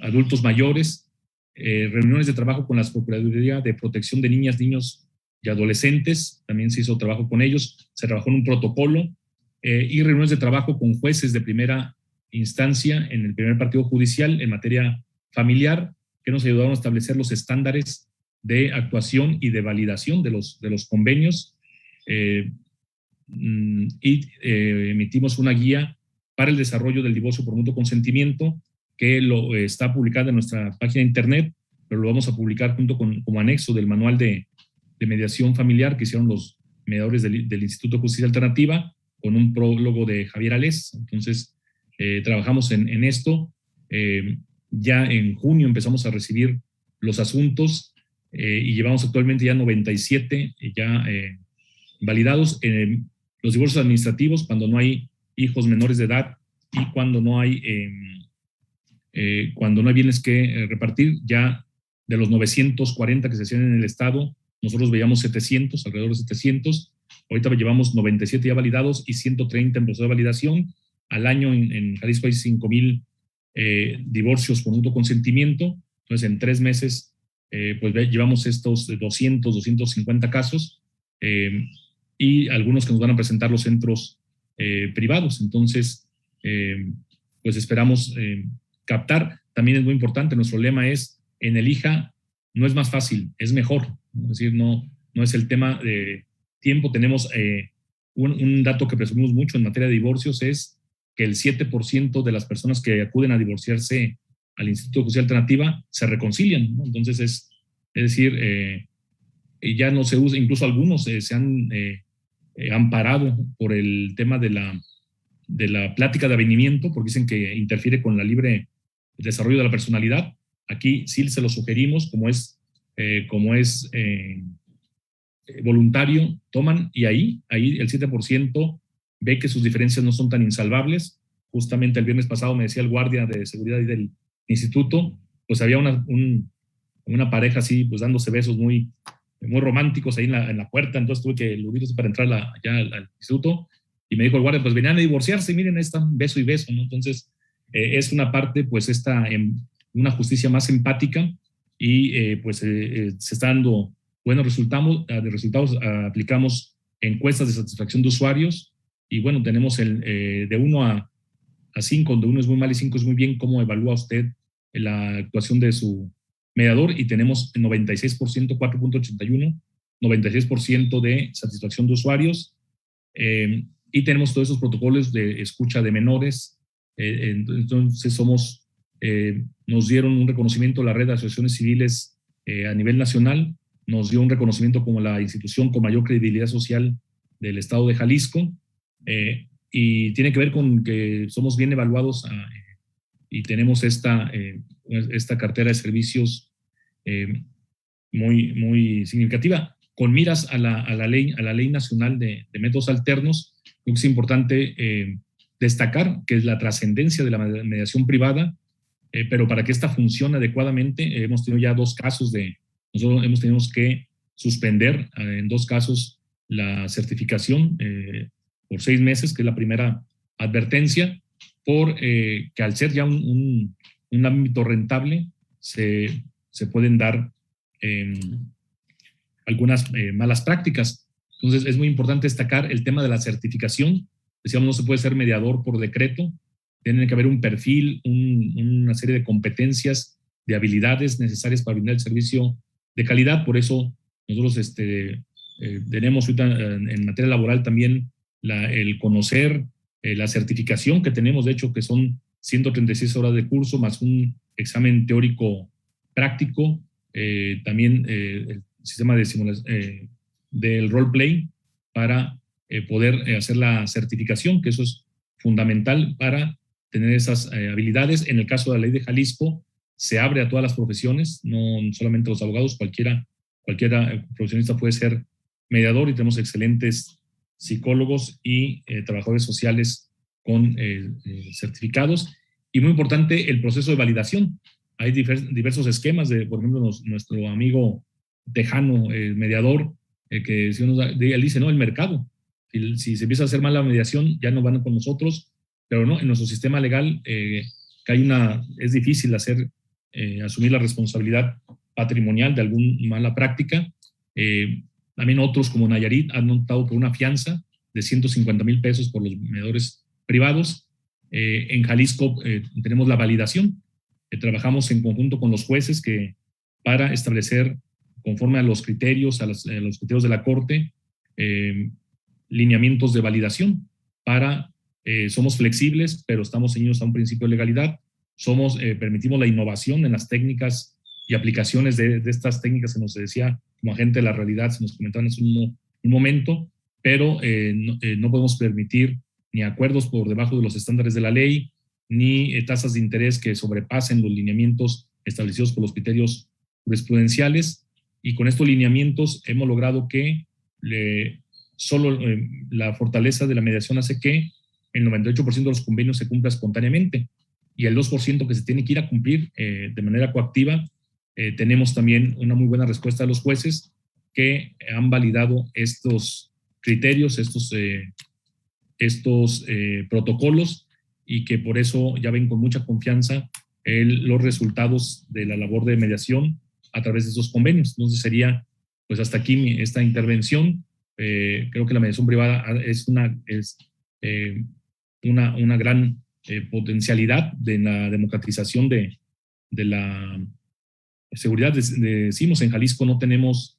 adultos mayores, reuniones de trabajo con las Procuradurías de Protección de Niñas, Niños y Adolescentes, también se hizo trabajo con ellos, se trabajó en un protocolo y reuniones de trabajo con jueces de primera instancia en el primer partido judicial en materia familiar, que nos ayudaron a establecer los estándares de actuación y de validación de los convenios, emitimos una guía para el desarrollo del divorcio por mutuo consentimiento, que está publicada en nuestra página de internet, pero lo vamos a publicar junto como anexo del manual de mediación familiar que hicieron los mediadores del Instituto de Justicia Alternativa, con un prólogo de Javier Alés. Entonces, trabajamos en esto. Ya en junio empezamos a recibir los asuntos y llevamos actualmente ya 97 validados. Los divorcios administrativos, cuando no hay hijos menores de edad y cuando no hay bienes que repartir, ya de los 940 que se hacían en el Estado, nosotros veíamos 700, alrededor de 700. Ahorita llevamos 97 ya validados y 130 en proceso de validación. Al año en Jalisco hay 5,000 divorcios por mutuo consentimiento. Entonces, en 3 meses, pues llevamos estos 200, 250 casos y algunos que nos van a presentar los centros privados. Entonces, pues esperamos captar. También es muy importante, nuestro lema es: en el IJA no es más fácil, es mejor. Es decir, no es el tema de tiempo. Tenemos un dato que presumimos mucho en materia de divorcios, es que el 7% de las personas que acuden a divorciarse al Instituto de Justicia Alternativa se reconcilian, ¿no? Entonces, es decir, ya no se usa, incluso algunos se han amparado por el tema de la plática de avenimiento, porque dicen que interfiere con el libre desarrollo de la personalidad. Aquí sí se lo sugerimos, como es voluntario, toman, y ahí el 7% ve que sus diferencias no son tan insalvables. Justamente el viernes pasado me decía el guardia de seguridad del instituto, pues había una pareja así, pues dándose besos muy románticos ahí en la puerta. Entonces tuve que eludirlos para entrar ya al instituto, y me dijo el guardia, pues venían a divorciarse, miren, ahí están beso y beso, ¿no? Entonces es una parte, pues una justicia más empática, y pues se está dando buenos resultados. Aplicamos encuestas de satisfacción de usuarios, y bueno, tenemos de 1 a 5, donde 1 es muy mal y 5 es muy bien, cómo evalúa usted la actuación de su mediador, y tenemos 96%, 4.81, 96% de satisfacción de usuarios, y tenemos todos esos protocolos de escucha de menores. Entonces nos dieron un reconocimiento, la red de asociaciones civiles a nivel nacional nos dio un reconocimiento como la institución con mayor credibilidad social del estado de Jalisco, y tiene que ver con que somos bien evaluados y tenemos esta cartera de servicios muy, muy significativa, con miras a la ley nacional de métodos alternos. Creo que es importante destacar que es la trascendencia de la mediación privada, pero para que esta funcione adecuadamente, hemos tenido ya 2 casos nosotros hemos tenido que suspender en 2 casos la certificación por 6 meses, que es la primera advertencia, que al ser ya un ámbito rentable, se pueden dar algunas malas prácticas. Entonces, es muy importante destacar el tema de la certificación. Decíamos, no se puede ser mediador por decreto, tiene que haber un perfil, una serie de competencias, de habilidades necesarias para brindar el servicio de calidad. Por eso nosotros tenemos en materia laboral también el conocer la certificación que tenemos, de hecho, que son 136 horas de curso más un examen teórico práctico, también el sistema de simulación del roleplay para poder hacer la certificación, que eso es fundamental para tener esas habilidades. En el caso de la ley de Jalisco, se abre a todas las profesiones, no solamente a los abogados, cualquiera profesionista puede ser mediador, y tenemos excelentes psicólogos y trabajadores sociales con certificados. Y muy importante, el proceso de validación. Hay diversos esquemas, por ejemplo, nuestro amigo Tejano, el mediador, que él dice, no, el mercado. Si se empieza a hacer mal la mediación, ya no van con nosotros, pero no, en nuestro sistema legal es difícil asumir la responsabilidad patrimonial de alguna mala práctica. También otros, como Nayarit, han optado por una fianza de 150,000 pesos por los mediadores privados. En Jalisco tenemos la validación. Trabajamos en conjunto con los jueces para establecer, conforme a los criterios, a los criterios de la Corte, lineamientos de validación. Somos flexibles, pero estamos ceñidos a un principio de legalidad. Permitimos la innovación en las técnicas y aplicaciones de estas técnicas, se nos decía, como agente de la realidad, se nos comentaban en un momento, pero no podemos permitir ni acuerdos por debajo de los estándares de la ley, ni tasas de interés que sobrepasen los lineamientos establecidos por los criterios jurisprudenciales. Y con estos lineamientos hemos logrado que solo la fortaleza de la mediación hace que el 98% de los convenios se cumpla espontáneamente, y el 2% que se tiene que ir a cumplir de manera coactiva, tenemos también una muy buena respuesta de los jueces que han validado estos criterios, estos protocolos, y que por eso ya ven con mucha confianza los resultados de la labor de mediación a través de esos convenios. Entonces sería, pues hasta aquí esta intervención. Creo que la mediación privada es una gran potencialidad de la democratización de la seguridad. Decimos, en Jalisco no tenemos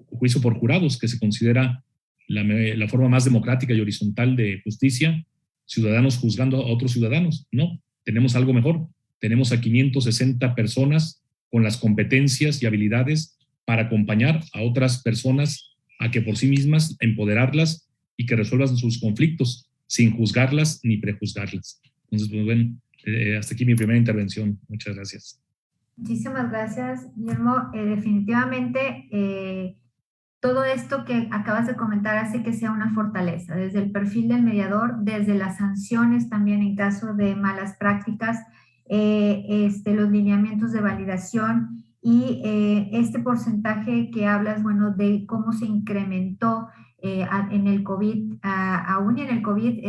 juicio por jurados, que se considera la forma más democrática y horizontal de justicia, ciudadanos juzgando a otros ciudadanos. No, tenemos algo mejor. Tenemos a 560 personas con las competencias y habilidades para acompañar a otras personas a que por sí mismas empoderarlas y que resuelvan sus conflictos sin juzgarlas ni prejuzgarlas. Entonces, pues bueno, hasta aquí mi primera intervención. Muchas gracias. Muchísimas gracias, Guillermo. Definitivamente, todo esto que acabas de comentar hace que sea una fortaleza, desde el perfil del mediador, desde las sanciones también en caso de malas prácticas, los lineamientos de validación y este porcentaje que hablas, bueno, de cómo se incrementó en el COVID, aún en el COVID,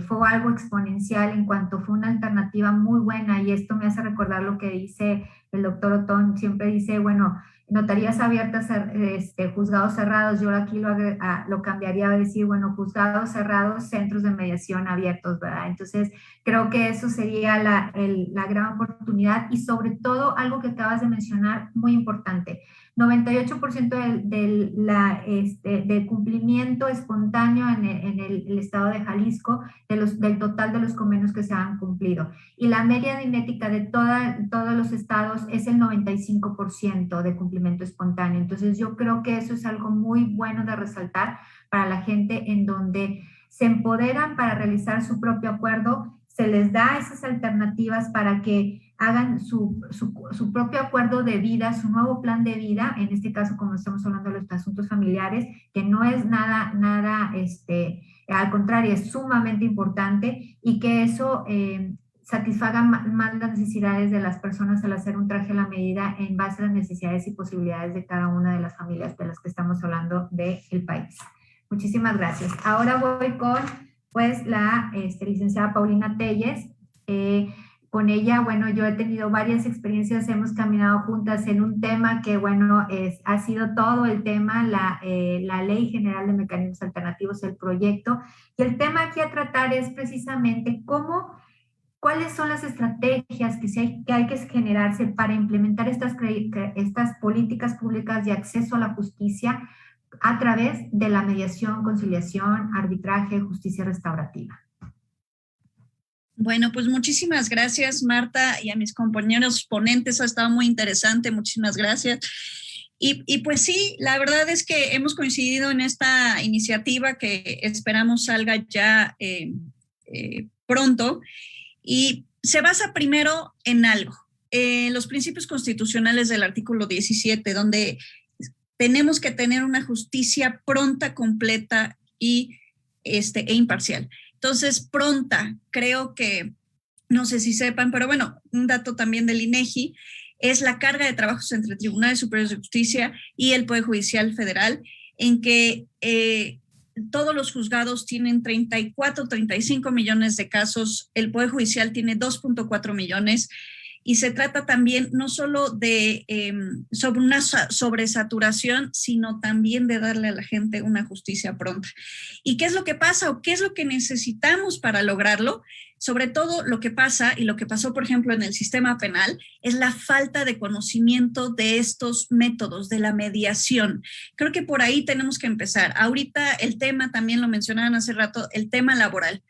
fue algo exponencial en cuanto fue una alternativa muy buena, y esto me hace recordar lo que dice el doctor Otón, siempre dice, bueno, notarías abiertas, juzgados cerrados. Yo aquí lo cambiaría a decir, bueno, juzgados cerrados, centros de mediación abiertos, ¿verdad? Entonces, creo que eso sería la gran oportunidad, y sobre todo algo que acabas de mencionar, muy importante, 98% del cumplimiento espontáneo en el estado de Jalisco del total de los convenios que se han cumplido. Y la media aritmética de todos los estados es el 95% de cumplimiento espontáneo. Entonces yo creo que eso es algo muy bueno de resaltar para la gente, en donde se empoderan para realizar su propio acuerdo, se les da esas alternativas para que hagan su propio acuerdo de vida, su nuevo plan de vida, en este caso, como estamos hablando de los asuntos familiares, que no es nada, al contrario, es sumamente importante, y que eso satisfaga más las necesidades de las personas al hacer un traje a la medida en base a las necesidades y posibilidades de cada una de las familias de las que estamos hablando del país. Muchísimas gracias. Ahora voy con, pues, la licenciada Paulina Telles. Con ella, bueno, yo he tenido varias experiencias, hemos caminado juntas en un tema que, bueno, ha sido todo el tema, la Ley General de Mecanismos Alternativos, el proyecto, y el tema aquí a tratar es precisamente cuáles son las estrategias que hay que generarse para implementar estas políticas públicas de acceso a la justicia a través de la mediación, conciliación, arbitraje, justicia restaurativa. Bueno, pues muchísimas gracias, Marta, y a mis compañeros ponentes. Ha estado muy interesante, muchísimas gracias. Y pues sí, la verdad es que hemos coincidido en esta iniciativa que esperamos salga ya pronto, y se basa primero en algo, los principios constitucionales del artículo 17, donde tenemos que tener una justicia pronta, completa e imparcial. Entonces, pronta, creo que, no sé si sepan, pero bueno, un dato también del INEGI, es la carga de trabajos entre tribunales superiores de justicia y el Poder Judicial Federal, en que todos los juzgados tienen 34, 35 millones de casos, el Poder Judicial tiene 2.4 millones, y se trata también no solo de sobre una sobresaturación, sino también de darle a la gente una justicia pronta. ¿Y qué es lo que pasa o qué es lo que necesitamos para lograrlo? Sobre todo lo que pasa y lo que pasó, por ejemplo, en el sistema penal es la falta de conocimiento de estos métodos, de la mediación. Creo que por ahí tenemos que empezar. Ahorita el tema, también lo mencionaban hace rato, el tema laboral.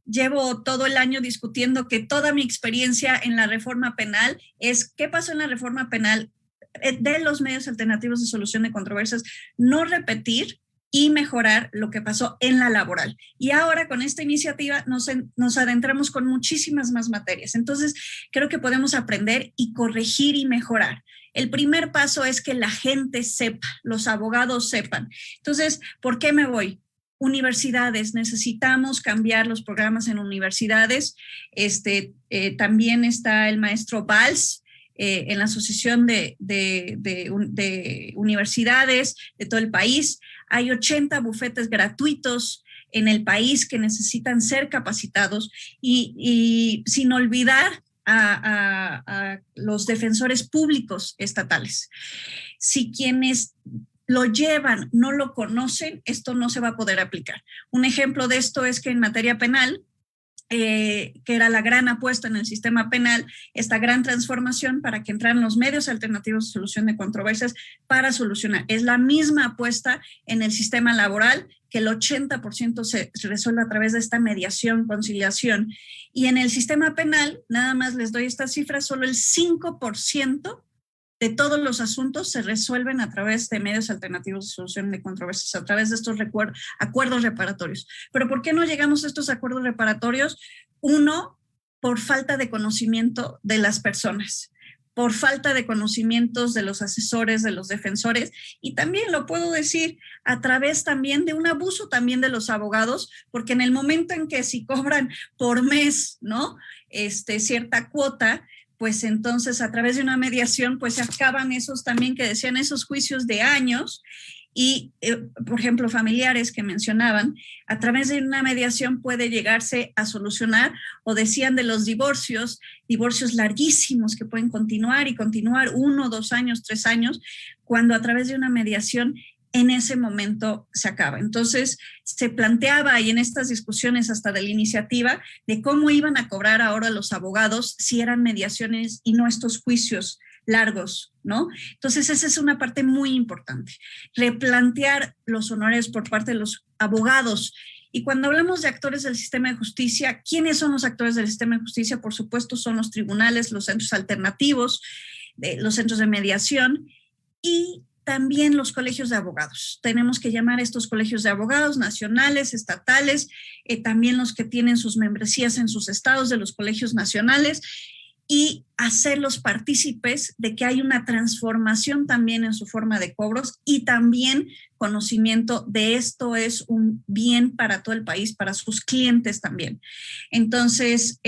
Llevo todo el año discutiendo que toda mi experiencia en la reforma penal es qué pasó en la reforma penal de los medios alternativos de solución de controversias, no repetir y mejorar lo que pasó en la laboral. Y ahora con esta iniciativa nos adentramos con muchísimas más materias. Entonces, creo que podemos aprender y corregir y mejorar. El primer paso es que la gente sepa, los abogados sepan. Entonces, ¿por qué me voy? Universidades, necesitamos cambiar los programas en universidades. También está el maestro Valls, en la Asociación de Universidades de todo el país. Hay 80 bufetes gratuitos en el país que necesitan ser capacitados y sin olvidar a los defensores públicos estatales. Si quienes lo llevan no lo conocen, esto no se va a poder aplicar. Un ejemplo de esto es que en materia penal, que era la gran apuesta en el sistema penal, esta gran transformación para que entraran los medios alternativos de solución de controversias para solucionar. Es la misma apuesta en el sistema laboral, que el 80% se resuelve a través de esta mediación, conciliación. Y en el sistema penal, nada más les doy estas cifras, solo el 5% de todos los asuntos se resuelven a través de medios alternativos de solución de controversias, a través de estos acuerdos reparatorios. Pero ¿por qué no llegamos a estos acuerdos reparatorios? Uno, por falta de conocimiento de las personas, por falta de conocimientos de los asesores, de los defensores, y también lo puedo decir a través también de un abuso también de los abogados, porque en el momento en que si cobran por mes, ¿no? Cierta cuota, pues entonces a través de una mediación pues se acaban esos también que decían esos juicios de años y, por ejemplo, familiares que mencionaban, a través de una mediación puede llegarse a solucionar, o decían de los divorcios larguísimos que pueden continuar 1, 2 años, 3 años, cuando a través de una mediación en ese momento se acaba. Entonces, se planteaba ahí en estas discusiones hasta de la iniciativa de cómo iban a cobrar ahora los abogados si eran mediaciones y no estos juicios largos, ¿no? Entonces, esa es una parte muy importante. Replantear los honores por parte de los abogados. Y cuando hablamos de actores del sistema de justicia, ¿quiénes son los actores del sistema de justicia? Por supuesto, son los tribunales, los centros alternativos, los centros de mediación y también los colegios de abogados. Tenemos que llamar a estos colegios de abogados nacionales, estatales, también los que tienen sus membresías en sus estados de los colegios nacionales, y hacerlos partícipes de que hay una transformación también en su forma de cobros y también conocimiento de esto es un bien para todo el país, para sus clientes también. Entonces,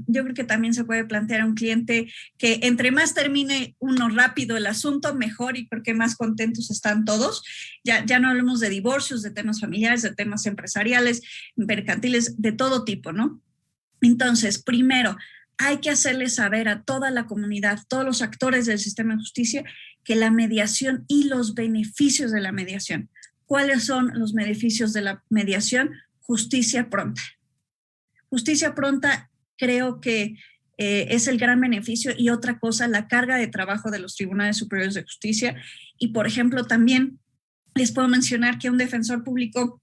yo creo que también se puede plantear a un cliente que entre más termine uno rápido el asunto, mejor, y porque más contentos están todos. Ya no hablamos de divorcios, de temas familiares, de temas empresariales, mercantiles, de todo tipo, ¿no? Entonces, primero, hay que hacerle saber a toda la comunidad, todos los actores del sistema de justicia, que la mediación y los beneficios de la mediación. ¿Cuáles son los beneficios de la mediación? Justicia pronta. Justicia pronta creo que es el gran beneficio. Y otra cosa, la carga de trabajo de los tribunales superiores de justicia. Y, por ejemplo, también les puedo mencionar que un defensor público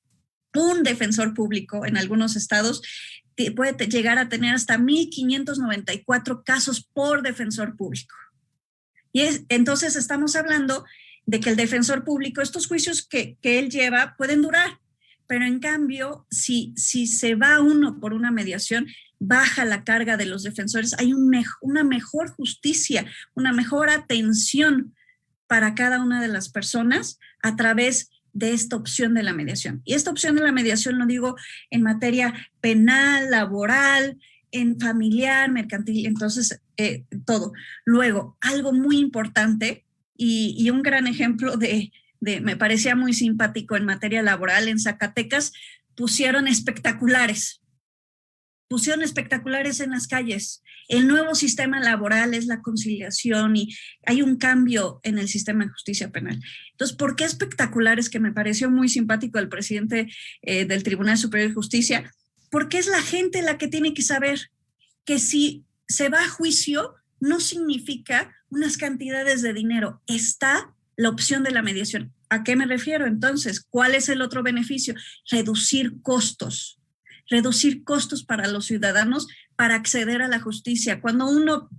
en algunos estados puede llegar a tener hasta 1,594 casos por defensor público. Y entonces estamos hablando de que el defensor público, estos juicios que él lleva pueden durar, pero en cambio, si se va uno por una mediación, baja la carga de los defensores, hay una mejor justicia, una mejor atención para cada una de las personas a través de esta opción de la mediación. Y esta opción de la mediación lo digo en materia penal, laboral, en familiar, mercantil, entonces todo. Luego, algo muy importante y un gran ejemplo me parecía muy simpático en materia laboral, en Zacatecas pusieron espectaculares pusieron espectaculares en las calles. El nuevo sistema laboral es la conciliación y hay un cambio en el sistema de justicia penal. Entonces, ¿por qué espectaculares? Que me pareció muy simpático el presidente del Tribunal Superior de Justicia, porque es la gente la que tiene que saber que si se va a juicio no significa unas cantidades de dinero, está la opción de la mediación. ¿A qué me refiero entonces? ¿Cuál es el otro beneficio? Reducir costos para los ciudadanos para acceder a la justicia. Cuando uno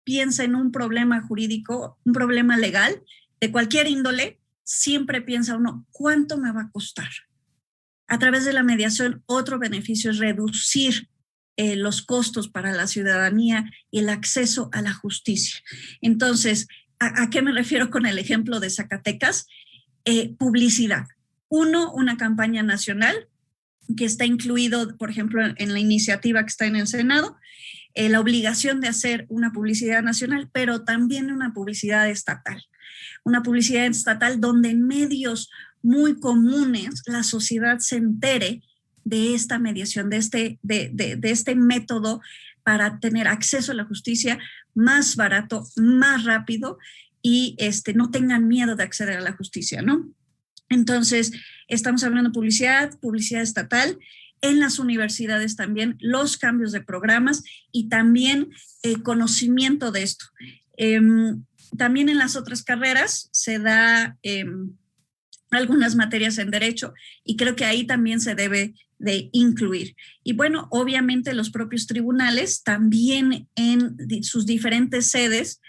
piensa en un problema jurídico, un problema legal, de cualquier índole, siempre piensa uno, ¿cuánto me va a costar? A través de la mediación, otro beneficio es reducir los costos para la ciudadanía y el acceso a la justicia. Entonces, ¿a qué me refiero con el ejemplo de Zacatecas? Publicidad. Una campaña nacional que está incluido, por ejemplo, en la iniciativa que está en el Senado, la obligación de hacer una publicidad nacional, pero también una publicidad estatal. Una publicidad estatal donde en medios muy comunes la sociedad se entere de esta mediación, de este método para tener acceso a la justicia más barato, más rápido y no tengan miedo de acceder a la justicia, ¿no? Entonces, estamos hablando de publicidad estatal, en las universidades también, los cambios de programas y también conocimiento de esto. También en las otras carreras se da algunas materias en derecho y creo que ahí también se debe de incluir. Y bueno, obviamente los propios tribunales también en sus diferentes sedes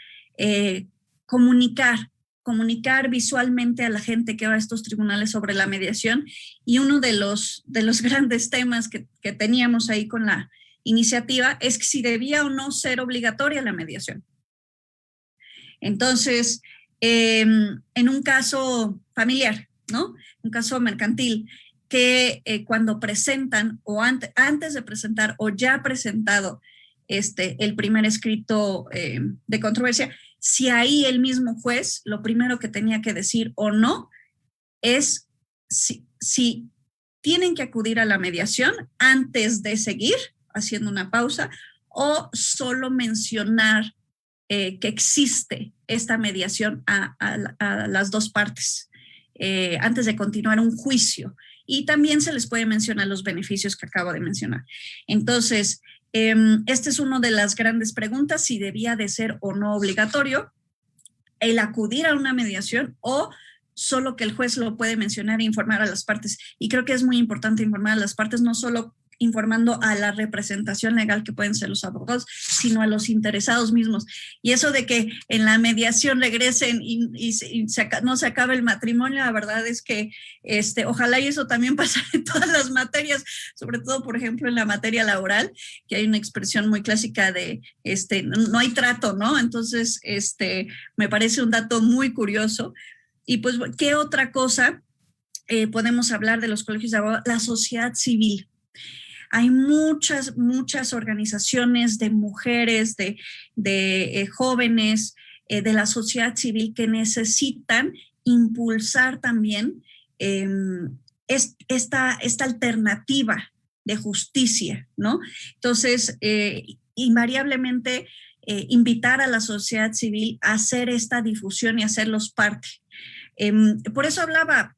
comunicar visualmente a la gente que va a estos tribunales sobre la mediación. Y uno de los grandes temas que teníamos ahí con la iniciativa es que si debía o no ser obligatoria la mediación. Entonces, en un caso familiar, ¿no? Un caso mercantil, que cuando presentan o antes de presentar o ya presentado el primer escrito de controversia, si ahí el mismo juez lo primero que tenía que decir o no es si tienen que acudir a la mediación antes de seguir haciendo una pausa o solo mencionar que existe esta mediación a las dos partes antes de continuar un juicio. Y también se les puede mencionar los beneficios que acabo de mencionar. Entonces, esta es una de las grandes preguntas, si debía de ser o no obligatorio el acudir a una mediación o solo que el juez lo puede mencionar e informar a las partes. Y creo que es muy importante informar a las partes, no solo informando a la representación legal que pueden ser los abogados, sino a los interesados mismos. Y eso de que en la mediación regresen y no se acabe el matrimonio, la verdad es que ojalá y eso también pasara en todas las materias, sobre todo, por ejemplo, en la materia laboral, que hay una expresión muy clásica de no hay trato, ¿no? Entonces, me parece un dato muy curioso. Y pues, ¿qué otra cosa podemos hablar de los colegios de abogados? La sociedad civil. Hay muchas organizaciones de mujeres, de jóvenes, de la sociedad civil que necesitan impulsar también esta alternativa de justicia, ¿no? Entonces, invariablemente, invitar a la sociedad civil a hacer esta difusión y hacerlos parte. Por eso hablaba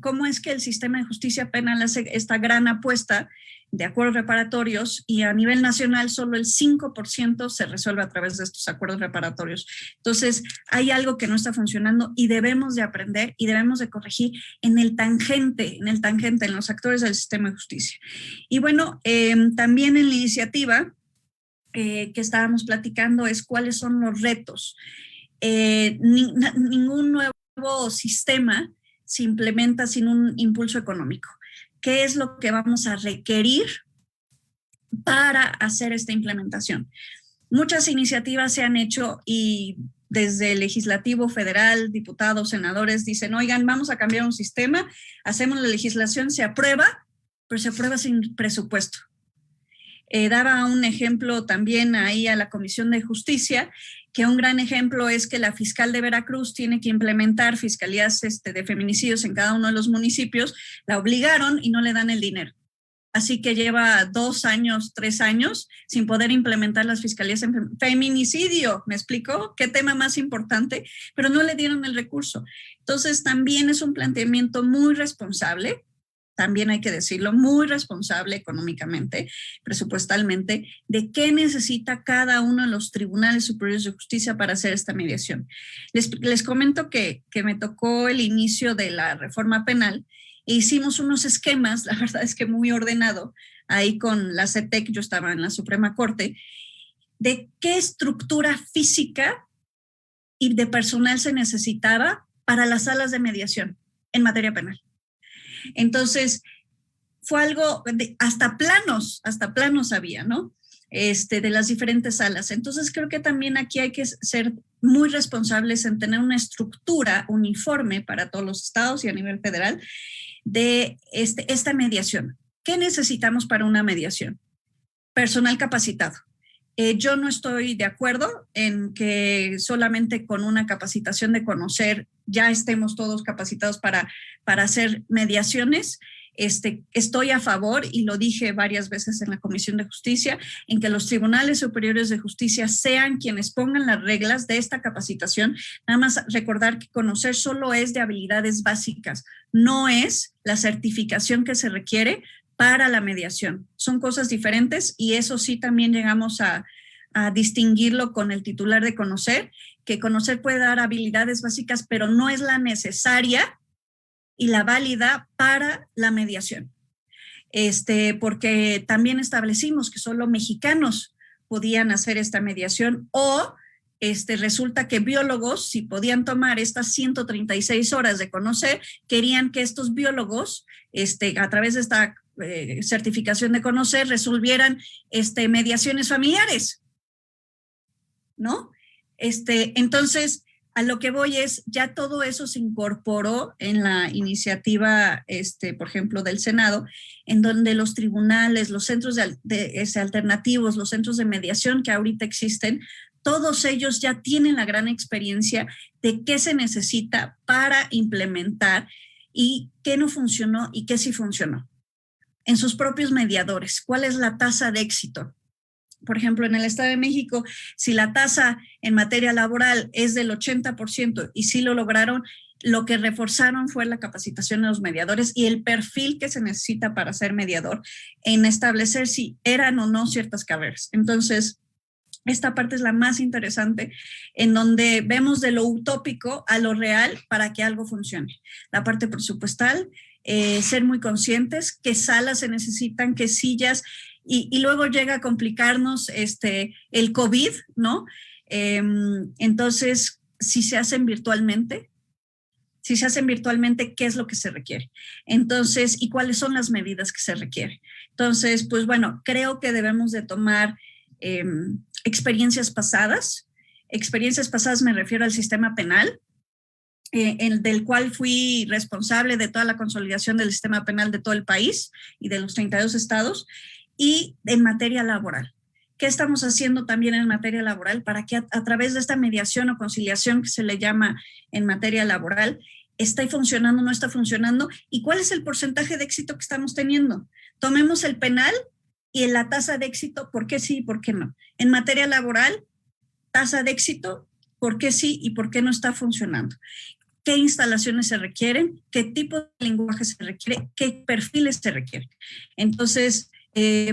cómo es que el sistema de justicia penal hace esta gran apuesta de acuerdos reparatorios y a nivel nacional solo el 5% se resuelve a través de estos acuerdos reparatorios. Entonces, hay algo que no está funcionando y debemos de aprender y debemos de corregir en el tangente, en los actores del sistema de justicia. Y bueno, también en la iniciativa que estábamos platicando es cuáles son los retos. Ningún nuevo sistema se implementa sin un impulso económico. ¿Qué es lo que vamos a requerir para hacer esta implementación? Muchas iniciativas se han hecho y desde el legislativo federal, diputados, senadores dicen, oigan, vamos a cambiar un sistema, hacemos la legislación, se aprueba, pero se aprueba sin presupuesto. Daba un ejemplo también ahí a la Comisión de Justicia, que un gran ejemplo es que la fiscal de Veracruz tiene que implementar fiscalías de feminicidios en cada uno de los municipios, la obligaron y no le dan el dinero. así que lleva 2 años, 3 años sin poder implementar las fiscalías en feminicidio, ¿me explico? ¿Qué tema más importante? Pero no le dieron el recurso. Entonces también es un planteamiento muy responsable, también hay que decirlo, muy responsable económicamente, presupuestalmente, de qué necesita cada uno de los tribunales superiores de justicia para hacer esta mediación. Les comento que me tocó el inicio de la reforma penal e hicimos unos esquemas, la verdad es que muy ordenado, ahí con la CETEC, yo estaba en la Suprema Corte, de qué estructura física y de personal se necesitaba para las salas de mediación en materia penal. Entonces, fue algo, hasta planos había, ¿no? De las diferentes salas. Entonces, creo que también aquí hay que ser muy responsables en tener una estructura uniforme para todos los estados y a nivel federal de esta mediación. ¿Qué necesitamos para una mediación? Personal capacitado. Yo no estoy de acuerdo en que solamente con una capacitación de conocer ya estemos todos capacitados para hacer mediaciones. Estoy a favor, y lo dije varias veces en la Comisión de Justicia, en que los tribunales superiores de justicia sean quienes pongan las reglas de esta capacitación. Nada más recordar que conocer solo es de habilidades básicas, no es la certificación que se requiere para la mediación. Son cosas diferentes y eso sí también llegamos a distinguirlo con el titular de conocer, que conocer puede dar habilidades básicas, pero no es la necesaria y la válida para la mediación. Porque también establecimos que solo mexicanos podían hacer esta mediación o resulta que biólogos, si podían tomar estas 136 horas de conocer, querían que estos biólogos, a través de esta certificación de conocer, resolvieran mediaciones familiares, ¿no? Entonces, a lo que voy es, ya todo eso se incorporó en la iniciativa, por ejemplo, del Senado, en donde los tribunales, los centros alternativos, los centros de mediación que ahorita existen, todos ellos ya tienen la gran experiencia de qué se necesita para implementar y qué no funcionó y qué sí funcionó. En sus propios mediadores, ¿cuál es la tasa de éxito? Por ejemplo, en el Estado de México, si la tasa en materia laboral es del 80% y sí lo lograron, lo que reforzaron fue la capacitación de los mediadores y el perfil que se necesita para ser mediador en establecer si eran o no ciertas carreras. Entonces, esta parte es la más interesante, en donde vemos de lo utópico a lo real para que algo funcione. La parte presupuestal, ser muy conscientes qué salas se necesitan, qué sillas, y luego llega a complicarnos el COVID, ¿no? Entonces, si se hacen virtualmente, ¿qué es lo que se requiere? Entonces, ¿y cuáles son las medidas que se requieren? Entonces, pues bueno, creo que debemos de tomar experiencias pasadas me refiero al sistema penal, del cual fui responsable de toda la consolidación del sistema penal de todo el país y de los 32 estados, y en materia laboral. ¿Qué estamos haciendo también en materia laboral para que a través de esta mediación o conciliación que se le llama en materia laboral, está funcionando, no está funcionando? ¿Y cuál es el porcentaje de éxito que estamos teniendo? Tomemos el penal y la tasa de éxito, ¿por qué sí y por qué no? En materia laboral, tasa de éxito, ¿por qué sí y por qué no está funcionando? ¿Qué instalaciones se requieren? ¿Qué tipo de lenguaje se requiere? ¿Qué perfiles se requieren? Entonces,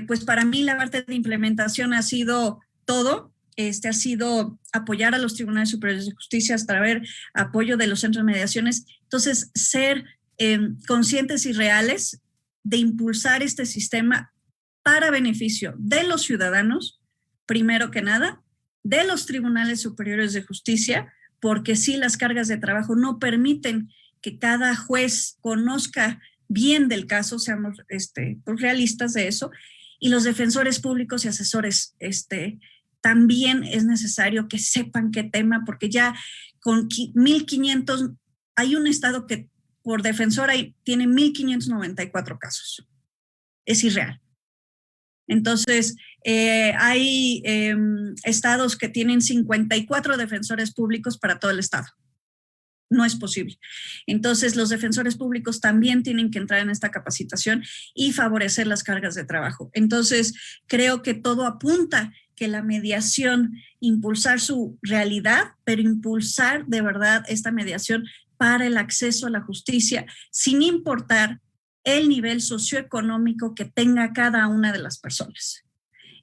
pues para mí la parte de implementación ha sido todo. Ha sido apoyar a los tribunales superiores de justicia, hasta ver apoyo de los centros de mediaciones. Entonces, ser conscientes y reales de impulsar este sistema para beneficio de los ciudadanos, primero que nada, de los tribunales superiores de justicia, porque sí, las cargas de trabajo no permiten que cada juez conozca bien del caso, seamos pues realistas de eso, y los defensores públicos y asesores también es necesario que sepan qué tema, porque ya con 1,500, hay un estado que por defensora tiene 1,594 casos. Es irreal. Entonces, hay estados que tienen 54 defensores públicos para todo el estado, no es posible. Entonces, los defensores públicos también tienen que entrar en esta capacitación y favorecer las cargas de trabajo. Entonces, creo que todo apunta que la mediación, impulsar su realidad, pero impulsar de verdad esta mediación para el acceso a la justicia, sin importar el nivel socioeconómico que tenga cada una de las personas.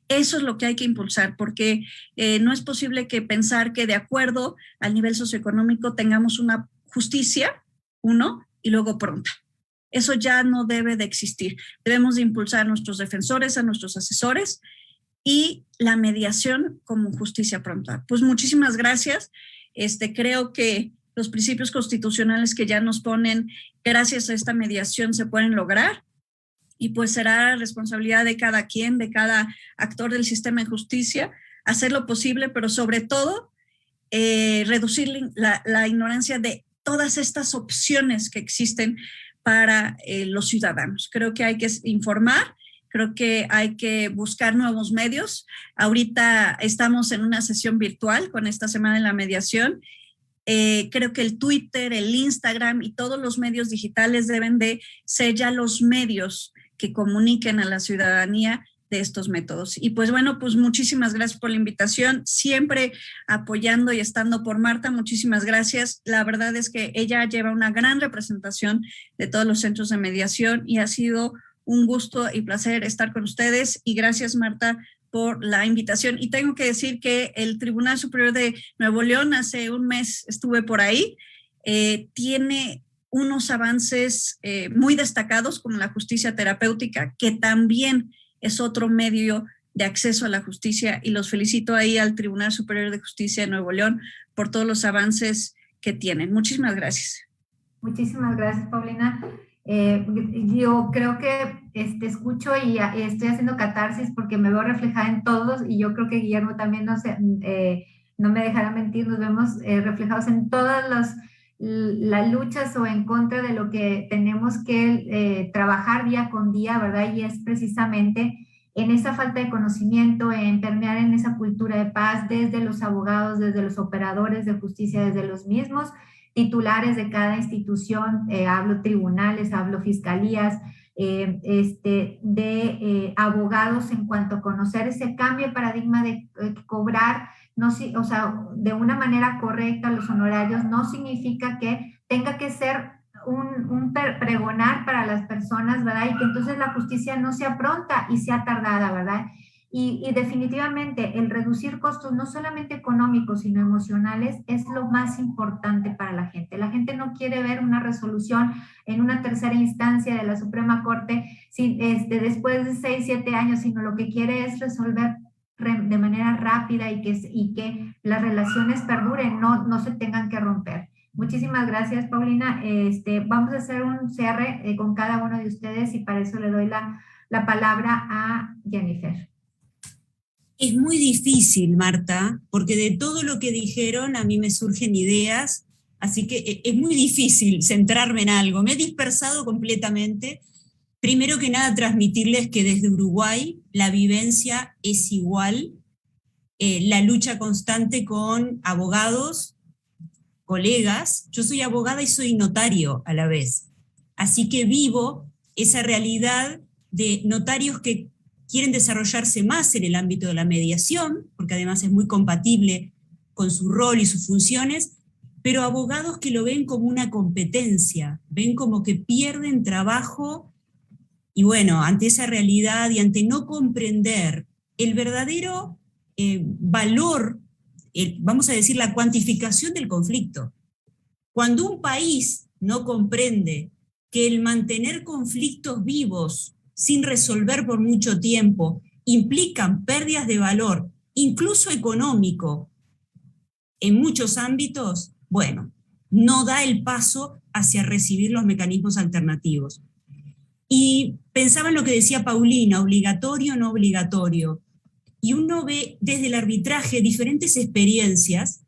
Eso es lo que hay que impulsar, porque no es posible que pensar que de acuerdo al nivel socioeconómico tengamos una justicia, y luego pronta. Eso ya no debe de existir. Debemos de impulsar a nuestros defensores, a nuestros asesores y la mediación como justicia pronta. Pues muchísimas gracias. Creo que los principios constitucionales que ya nos ponen, gracias a esta mediación, se pueden lograr. Y pues será responsabilidad de cada quien, de cada actor del sistema de justicia, hacer lo posible, pero sobre todo reducir la ignorancia de todas estas opciones que existen para los ciudadanos. Creo que hay que informar, creo que hay que buscar nuevos medios. Ahorita estamos en una sesión virtual con esta Semana de la Mediación. Creo que el Twitter, el Instagram y todos los medios digitales deben de ser ya los medios que comuniquen a la ciudadanía de estos métodos. Y pues bueno, pues muchísimas gracias por la invitación, siempre apoyando y estando por Marta, muchísimas gracias. La verdad es que ella lleva una gran representación de todos los centros de mediación y ha sido un gusto y placer estar con ustedes y gracias Marta por la invitación. Y tengo que decir que el Tribunal Superior de Nuevo León, hace un mes estuve por ahí, tiene unos avances muy destacados como la justicia terapéutica, que también es otro medio de acceso a la justicia y los felicito ahí al Tribunal Superior de Justicia de Nuevo León por todos los avances que tienen. Muchísimas gracias. Muchísimas gracias, Paulina. Yo creo que escucho y estoy haciendo catarsis porque me veo reflejada en todos y yo creo que Guillermo también no me dejará mentir, nos vemos reflejados en todas las luchas o en contra de lo que tenemos que trabajar día con día, ¿verdad? Y es precisamente en esa falta de conocimiento, en permear en esa cultura de paz desde los abogados, desde los operadores de justicia, desde los mismos titulares de cada institución, hablo tribunales, hablo fiscalías, abogados en cuanto a conocer ese cambio de paradigma de cobrar, de una manera correcta los honorarios, no significa que tenga que ser un pregonar para las personas, ¿verdad? Y que entonces la justicia no sea pronta y sea tardada, ¿verdad? Y definitivamente el reducir costos no solamente económicos, sino emocionales, es lo más importante para la gente. La gente no quiere ver una resolución en una tercera instancia de la Suprema Corte después de 6, 7 años, sino lo que quiere es resolver de manera rápida y que las relaciones perduren, no se tengan que romper. Muchísimas gracias, Paulina. Vamos a hacer un cierre con cada uno de ustedes y para eso le doy la palabra a Jennifer. Es muy difícil, Marta, porque de todo lo que dijeron a mí me surgen ideas, así que es muy difícil centrarme en algo. Me he dispersado completamente. Primero que nada, transmitirles que desde Uruguay la vivencia es igual, la lucha constante con abogados, colegas. Yo soy abogada y soy notario a la vez, así que vivo esa realidad de notarios que quieren desarrollarse más en el ámbito de la mediación, porque además es muy compatible con su rol y sus funciones, pero abogados que lo ven como una competencia, ven como que pierden trabajo, y bueno, ante esa realidad y ante no comprender el verdadero valor, vamos a decir, la cuantificación del conflicto. Cuando un país no comprende que el mantener conflictos vivos sin resolver por mucho tiempo implican pérdidas de valor, incluso económico, en muchos ámbitos, bueno, no da el paso hacia recibir los mecanismos alternativos. Y pensaba en lo que decía Paulina, obligatorio o no obligatorio. Y uno ve desde el arbitraje diferentes experiencias.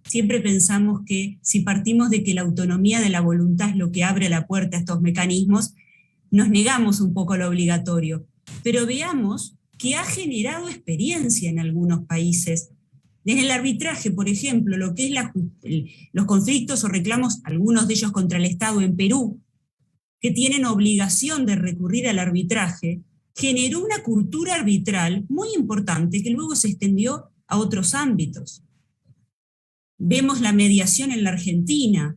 Siempre pensamos que si partimos de que la autonomía de la voluntad es lo que abre la puerta a estos mecanismos, nos negamos un poco lo obligatorio. Pero veamos que ha generado experiencia en algunos países Desde el arbitraje, por ejemplo, lo que es los conflictos o reclamos, algunos de ellos contra el Estado en Perú, que tienen obligación de recurrir al arbitraje, generó una cultura arbitral muy importante que luego se extendió a otros ámbitos. Vemos la mediación en la Argentina.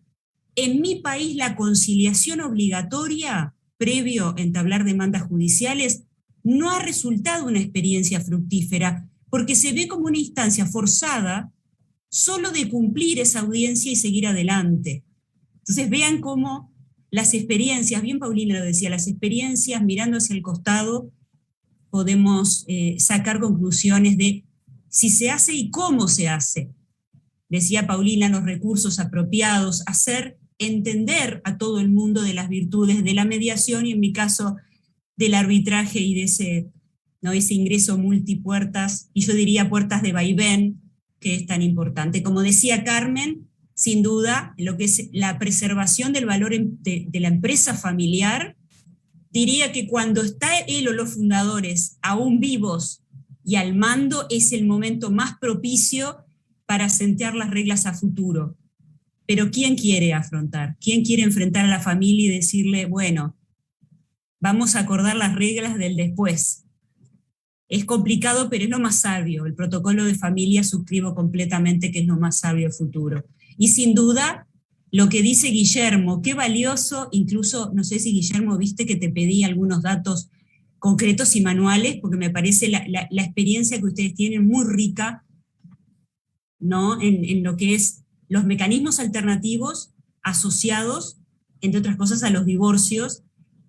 En mi país, la conciliación obligatoria, previo a entablar demandas judiciales, no ha resultado una experiencia fructífera, porque se ve como una instancia forzada solo de cumplir esa audiencia y seguir adelante. Entonces vean cómo las experiencias, bien Paulina lo decía, las experiencias mirando hacia el costado, podemos sacar conclusiones de si se hace y cómo se hace. Decía Paulina, los recursos apropiados, hacer entender a todo el mundo de las virtudes de la mediación y en mi caso del arbitraje y de ese ingreso multipuertas, y yo diría puertas de vaivén, que es tan importante. Como decía Carmen, sin duda, lo que es la preservación del valor de la empresa familiar, diría que cuando está él o los fundadores aún vivos y al mando, es el momento más propicio para sentar las reglas a futuro. Pero ¿quién quiere afrontar? ¿Quién quiere enfrentar a la familia y decirle, bueno, vamos a acordar las reglas del después? Es complicado, pero es lo más sabio. El protocolo de familia suscribo completamente que es lo más sabio del futuro. Y sin duda, lo que dice Guillermo, qué valioso, incluso, no sé si Guillermo, viste que te pedí algunos datos concretos y manuales, porque me parece la experiencia que ustedes tienen muy rica, ¿no? En lo que es los mecanismos alternativos asociados, entre otras cosas, a los divorcios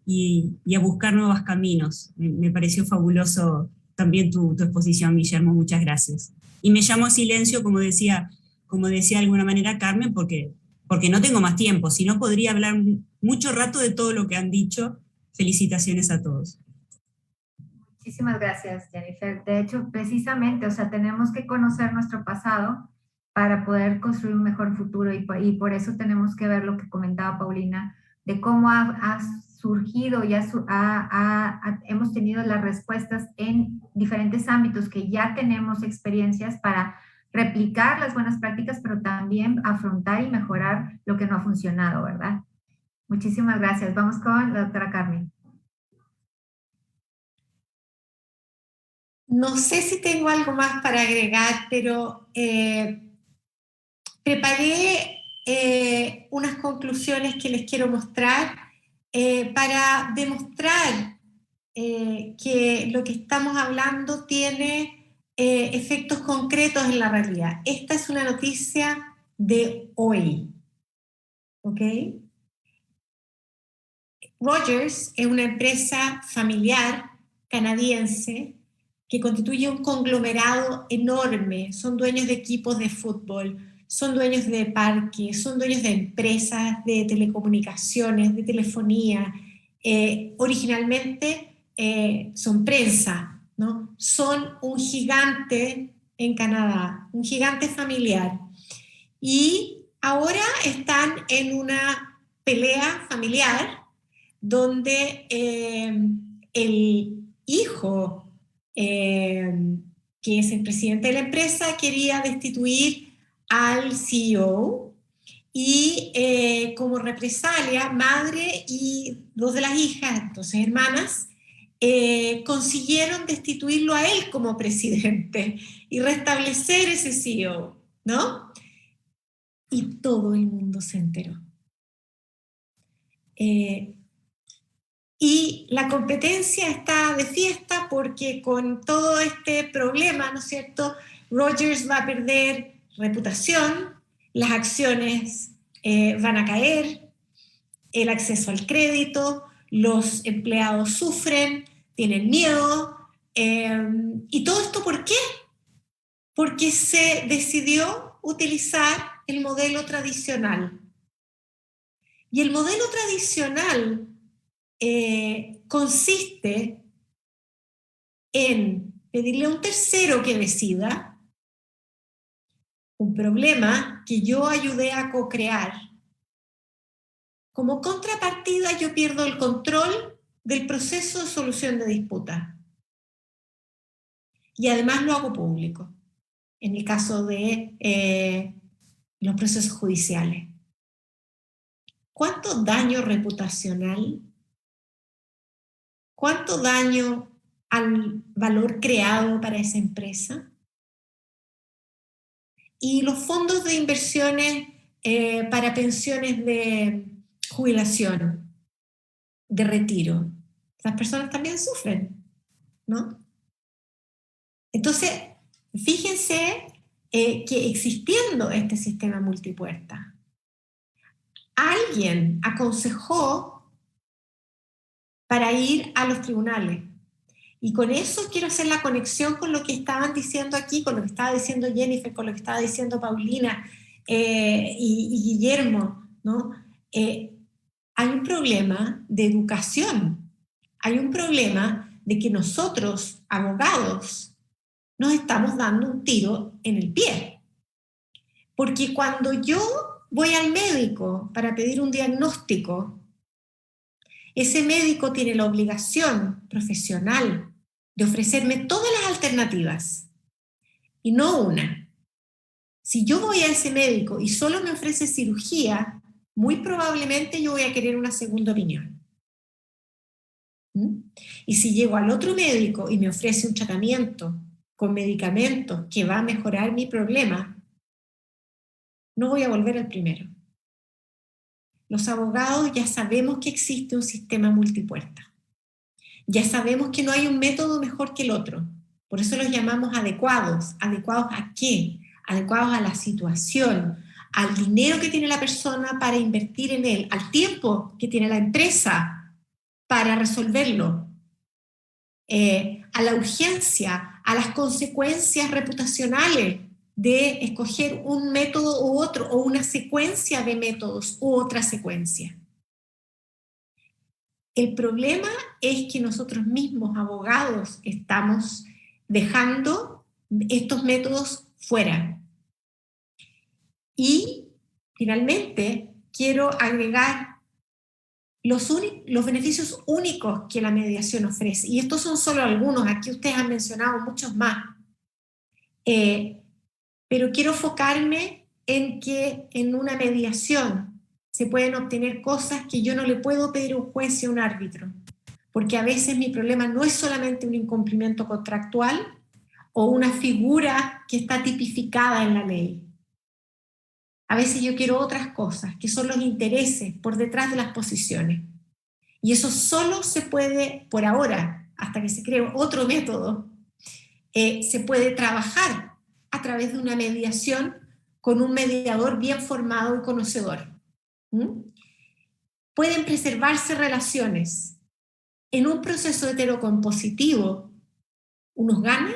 y a buscar nuevos caminos. Me pareció fabuloso también tu exposición, Guillermo, muchas gracias. Y me llamo a silencio, como decía de alguna manera Carmen, porque no tengo más tiempo, si no podría hablar mucho rato de todo lo que han dicho. Felicitaciones a todos. Muchísimas gracias, Jennifer. De hecho, precisamente, tenemos que conocer nuestro pasado para poder construir un mejor futuro y por eso tenemos que ver lo que comentaba Paulina, de cómo ha surgido y hemos tenido las respuestas en diferentes ámbitos, que ya tenemos experiencias para replicar las buenas prácticas, pero también afrontar y mejorar lo que no ha funcionado, ¿verdad? Muchísimas gracias. Vamos con la doctora Carmen. No sé si tengo algo más para agregar, pero preparé unas conclusiones que les quiero mostrar para demostrar que lo que estamos hablando tiene efectos concretos en la realidad. Esta es una noticia de hoy, ¿ok? Rogers es una empresa familiar canadiense que constituye un conglomerado enorme. Son dueños de equipos de fútbol, son dueños de parques, son dueños de empresas de telecomunicaciones, de telefonía. Originalmente son prensa, ¿no? Son un gigante en Canadá, un gigante familiar. Y ahora están en una pelea familiar donde el hijo, que es el presidente de la empresa, quería destituir al CEO y como represalia, madre y dos de las hijas, entonces hermanas, consiguieron destituirlo a él como presidente y restablecer ese CEO, ¿no? Y todo el mundo se enteró. Y la competencia está de fiesta porque con todo este problema, ¿no es cierto?, Rogers va a perder reputación, las acciones van a caer, el acceso al crédito, los empleados sufren, tienen miedo. ¿Y todo esto por qué? Porque se decidió utilizar el modelo tradicional. Y el modelo tradicional consiste en pedirle a un tercero que decida un problema que yo ayudé a co-crear. Como contrapartida, yo pierdo el control del proceso de solución de disputa. Y además lo hago público. en el caso de los procesos judiciales. ¿Cuánto daño reputacional? ¿Cuánto daño al valor creado para esa empresa? Y los fondos de inversiones para pensiones de jubilación, de retiro. Las personas también sufren, ¿no? Entonces, fíjense que existiendo este sistema multipuerta, alguien aconsejó para ir a los tribunales. Y con eso quiero hacer la conexión con lo que estaban diciendo aquí, con lo que estaba diciendo Jennifer, con lo que estaba diciendo Paulina y Guillermo, ¿no? Hay un problema de educación, hay un problema de que nosotros, abogados, nos estamos dando un tiro en el pie. Porque cuando yo voy al médico para pedir un diagnóstico, ese médico tiene la obligación profesional de ofrecerme todas las alternativas y no una. Si yo voy a ese médico y solo me ofrece cirugía, muy probablemente yo voy a querer una segunda opinión. Y si llego al otro médico y me ofrece un tratamiento con medicamentos que va a mejorar mi problema, no voy a volver al primero. Los abogados ya sabemos que existe un sistema multipuerta. Ya sabemos que no hay un método mejor que el otro. Por eso los llamamos adecuados. ¿Adecuados a qué? Adecuados a la situación, al dinero que tiene la persona para invertir en él, al tiempo que tiene la empresa para resolverlo, a la urgencia, a las consecuencias reputacionales de escoger un método u otro, o una secuencia de métodos u otra secuencia. El problema es que nosotros mismos, abogados, estamos dejando estos métodos fuera. Y, finalmente, quiero agregar los beneficios únicos que la mediación ofrece. Y estos son solo algunos, aquí ustedes han mencionado muchos más. Pero quiero enfocarme en que en una mediación se pueden obtener cosas que yo no le puedo pedir a un juez y a un árbitro, porque a veces mi problema no es solamente un incumplimiento contractual o una figura que está tipificada en la ley. A veces yo quiero otras cosas, que son los intereses por detrás de las posiciones. Y eso solo se puede, por ahora, hasta que se cree otro método, se puede trabajar a través de una mediación con un mediador bien formado y conocedor. Pueden preservarse relaciones. En un proceso heterocompositivo, unos ganan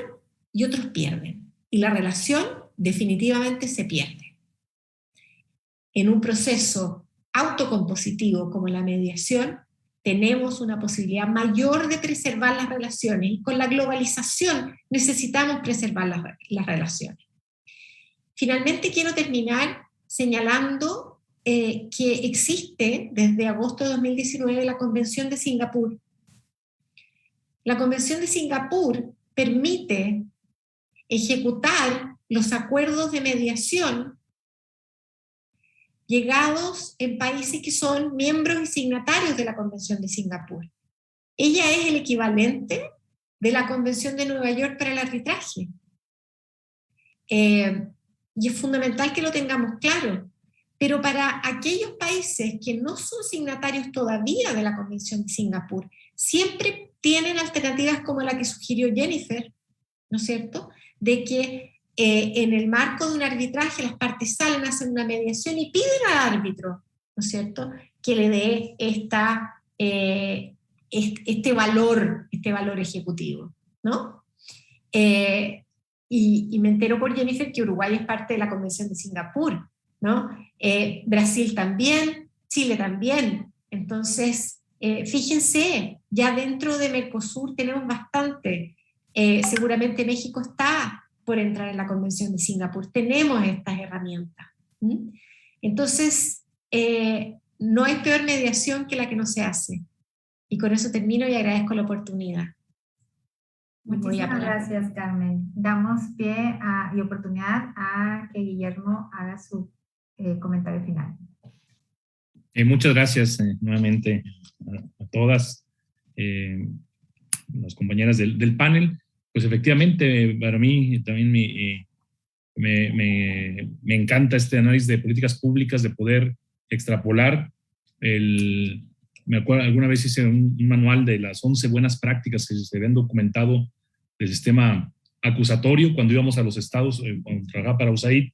y otros pierden. Y la relación definitivamente se pierde. En un proceso autocompositivo como la mediación, tenemos una posibilidad mayor de preservar las relaciones, y con la globalización necesitamos preservar las relaciones. Finalmente quiero terminar señalando que existe desde agosto de 2019 la Convención de Singapur. La Convención de Singapur permite ejecutar los acuerdos de mediación llegados en países que son miembros y signatarios de la Convención de Singapur. Ella es el equivalente de la Convención de Nueva York para el arbitraje. Y es fundamental que lo tengamos claro. Pero para aquellos países que no son signatarios todavía de la Convención de Singapur, siempre tienen alternativas como la que sugirió Jennifer, ¿no es cierto?, de que en el marco de un arbitraje las partes salen, hacen una mediación y piden al árbitro, ¿no es cierto?, que le dé este valor ejecutivo, ¿no? Y me entero por Jennifer que Uruguay es parte de la Convención de Singapur, ¿no? Brasil también, Chile también. Entonces, fíjense, ya dentro de Mercosur tenemos bastante. Seguramente México está por entrar en la Convención de Singapur. Tenemos estas herramientas. Entonces, no hay peor mediación que la que no se hace. Y con eso termino y agradezco la oportunidad. Muchísimas gracias, Carmen. Damos pie y oportunidad a que Guillermo haga su comentario final. Muchas gracias nuevamente a todas las compañeras del panel. Pues efectivamente, para mí también me encanta este análisis de políticas públicas, de poder extrapolar. Me acuerdo, alguna vez hice un manual de las 11 buenas prácticas que se habían documentado del sistema acusatorio cuando íbamos a los estados, cuando trabajaba para USAID,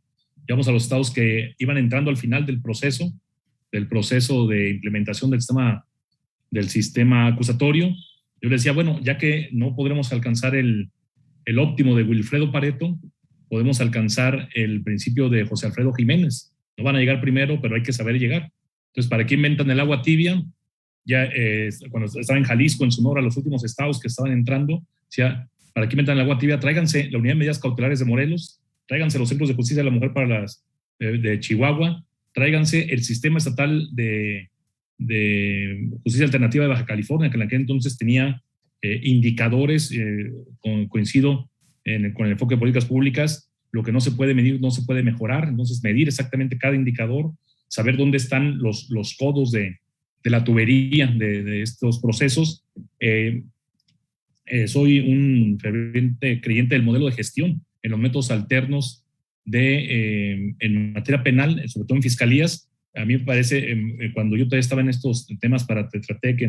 íbamos a los estados que iban entrando al final del proceso de implementación del sistema acusatorio. Yo les decía, bueno, ya que no podremos alcanzar el óptimo de Wilfredo Pareto, podemos alcanzar el principio de José Alfredo Jiménez. No van a llegar primero, pero hay que saber llegar. Entonces, ¿para qué inventan el agua tibia? Ya cuando estaba en Jalisco, en Sonora, los últimos estados que estaban entrando, decía, ¿para qué inventan el agua tibia? Tráiganse la unidad de medidas cautelares de Morelos, tráiganse los centros de justicia de la mujer para las de Chihuahua, tráiganse el sistema estatal de justicia alternativa de Baja California, que en aquel entonces tenía indicadores, coincido con el enfoque de políticas públicas, lo que no se puede medir no se puede mejorar, entonces medir exactamente cada indicador, saber dónde están los codos de la tubería de estos procesos. Soy un ferviente creyente del modelo de gestión en los métodos alternos en materia penal, sobre todo en fiscalías. A mí me parece, cuando yo todavía estaba en estos temas para Tetratec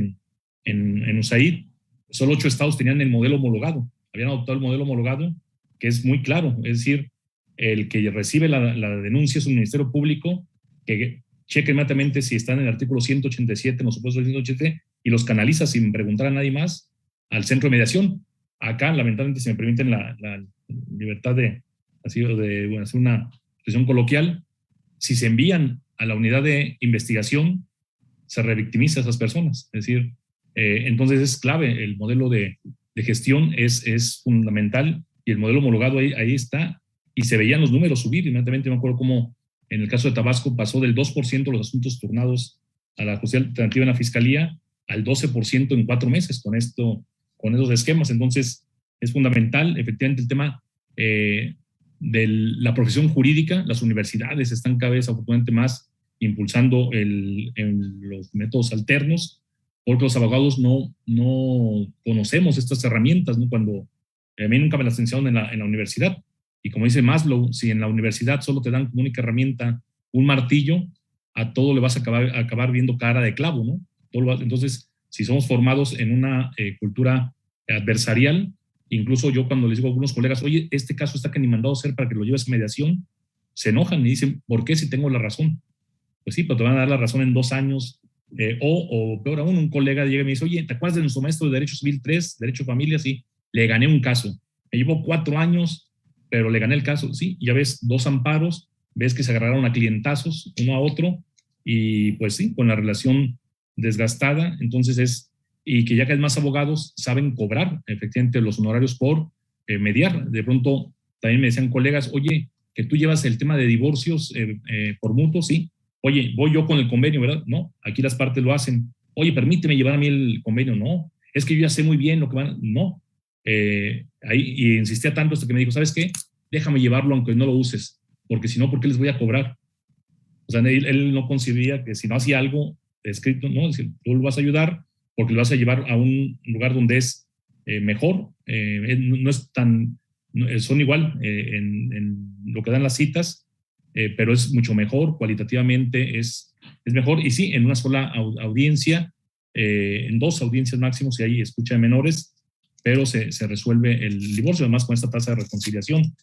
en USAID, solo 8 estados tenían el modelo homologado, habían adoptado el modelo homologado, que es muy claro, es decir, el que recibe la denuncia es un ministerio público que checa inmediatamente si están en el artículo 187, en los supuestos 187, y los canaliza sin preguntar a nadie más al centro de mediación. Acá, lamentablemente, si me permiten la libertad de hacer una expresión coloquial, si se envían a la unidad de investigación, se revictimiza a esas personas. Es decir, entonces es clave, el modelo de gestión es fundamental, y el modelo homologado ahí está, y se veían los números subir. Inmediatamente me acuerdo cómo en el caso de Tabasco pasó del 2% de los asuntos turnados a la justicia alternativa en la fiscalía al 12% en 4 meses con esos esquemas. Entonces es fundamental, efectivamente, el tema de la profesión jurídica. Las universidades están cada vez afortunadamente más impulsando los métodos alternos, porque los abogados no conocemos estas herramientas, ¿no? Cuando a mí nunca me las enseñaron en la universidad. Y como dice Maslow, si en la universidad solo te dan como única herramienta un martillo, a todo le vas a acabar viendo cara de clavo, ¿no? Entonces, si somos formados en una cultura adversarial, incluso yo cuando les digo a algunos colegas, oye, este caso está que ni mandado a hacer para que lo lleves a mediación, se enojan y dicen, ¿por qué si tengo la razón? Pues sí, pero te van a dar la razón en 2 años. O peor aún, un colega llega y me dice, oye, ¿te acuerdas de nuestro maestro de Derecho Civil 3, Derecho de Familia? Sí, le gané un caso. Me llevó 4 años, pero le gané el caso. Sí, ya ves 2 amparos, ves que se agarraron a clientazos uno a otro, y pues sí, con la relación desgastada. Entonces y que ya que hay más abogados, saben cobrar efectivamente los honorarios por mediar. De pronto también me decían colegas, oye, que tú llevas el tema de divorcios por mutuo, sí. Oye, voy yo con el convenio, ¿verdad? No, aquí las partes lo hacen. Oye, permíteme llevar a mí el convenio. No, es que yo ya sé muy bien lo que van. No. Y insistía tanto hasta que me dijo, ¿sabes qué? Déjame llevarlo aunque no lo uses, porque si no, ¿por qué les voy a cobrar? O sea, él no concebía que si no hacía algo escrito, no, es decir, tú lo vas a ayudar porque lo vas a llevar a un lugar donde es mejor, no es tan, son igual en lo que dan las citas, pero es mucho mejor, cualitativamente es mejor, y sí, en una sola audiencia, en 2 audiencias máximo, si hay escucha de menores, pero se resuelve el divorcio, además con esta tasa de reconciliación.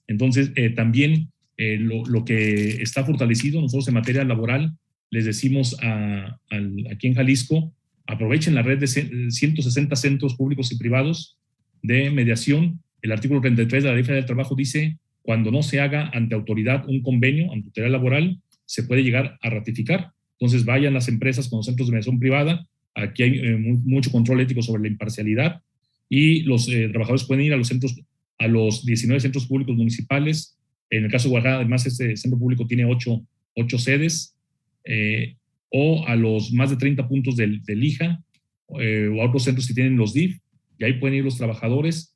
Entonces, también lo que está fortalecido, nosotros en materia laboral, les decimos aquí en Jalisco, aprovechen la red de 160 centros públicos y privados de mediación. El artículo 33 de la Ley Federal del Trabajo dice, cuando no se haga ante autoridad un convenio, ante autoridad laboral, se puede llegar a ratificar. Entonces, vayan las empresas con los centros de mediación privada. Aquí hay mucho control ético sobre la imparcialidad, y los trabajadores pueden ir a los 19 centros públicos municipales. En el caso de Guadalajara, además, este centro público tiene 8 sedes, o a los más de 30 puntos del IJA, o a otros centros que tienen los DIF, y ahí pueden ir los trabajadores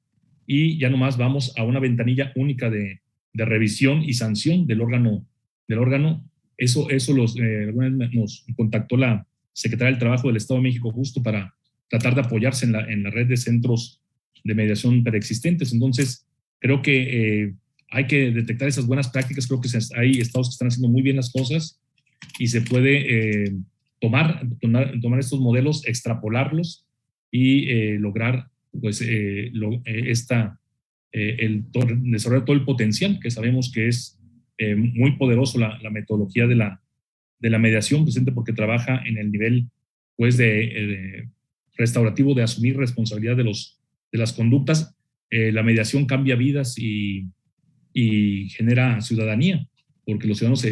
y ya nomás vamos a una ventanilla única de revisión y sanción del órgano. Eso alguna vez nos contactó la Secretaría del Trabajo del Estado de México justo para tratar de apoyarse en la red de centros de mediación preexistentes. Entonces, creo que hay que detectar esas buenas prácticas. Creo que hay estados que están haciendo muy bien las cosas y se puede tomar estos modelos, extrapolarlos y lograr pues, desarrollar todo el potencial, que sabemos que es muy poderoso la metodología de la mediación, presente porque trabaja en el nivel pues, de restaurativo de asumir responsabilidad de las conductas. La mediación cambia vidas y genera ciudadanía, porque los ciudadanos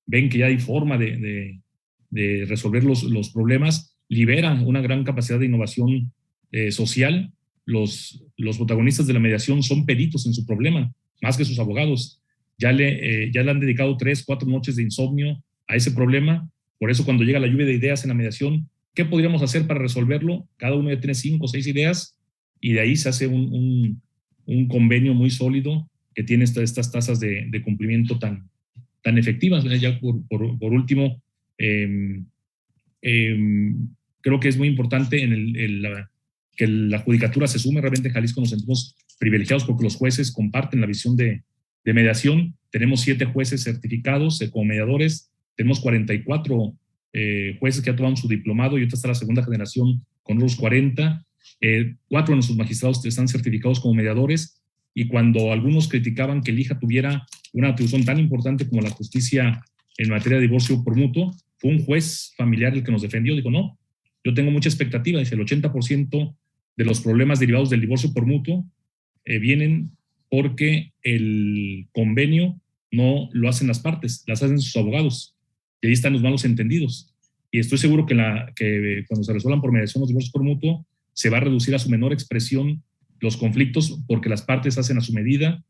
ven que ya hay forma de resolver los problemas, liberan una gran capacidad de innovación social. Los protagonistas de la mediación son peritos en su problema, más que sus abogados. Ya le han dedicado 3, 4 noches de insomnio a ese problema. Por eso cuando llega la lluvia de ideas en la mediación, ¿qué podríamos hacer para resolverlo? Cada uno ya tiene 5 o 6 ideas y de ahí se hace un convenio muy sólido que tiene estas tasas de cumplimiento tan efectivas. Ya por último, creo que es muy importante que la judicatura se sume. Realmente en Jalisco nos sentimos privilegiados porque los jueces comparten la visión de mediación. Tenemos 7 jueces certificados como mediadores, tenemos 44 jueces que ya tomaron su diplomado y ahorita está la segunda generación con los 40. 4 de nuestros magistrados están certificados como mediadores, y cuando algunos criticaban que el IJA tuviera una atribución tan importante como la justicia en materia de divorcio por mutuo, fue un juez familiar el que nos defendió. Dijo, no, yo tengo mucha expectativa. Dice, el 80% de los problemas derivados del divorcio por mutuo vienen porque el convenio no lo hacen las partes, las hacen sus abogados, y ahí están los malos entendidos. Y estoy seguro que cuando se resuelvan por mediación los divorcios por mutuo, se va a reducir a su menor expresión los conflictos, porque las partes hacen a su medida,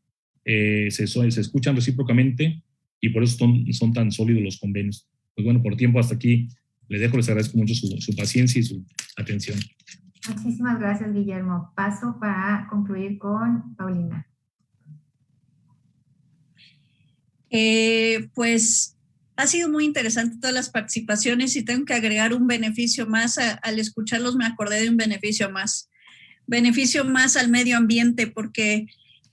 se escuchan recíprocamente, y por eso son tan sólidos los convenios. Pues bueno, por tiempo hasta aquí les dejo, les agradezco mucho su paciencia y su atención. Muchísimas gracias, Guillermo. Paso para concluir con Paulina. Pues ha sido muy interesante todas las participaciones, y tengo que agregar un beneficio más. Al escucharlos me acordé de un beneficio más al medio ambiente, porque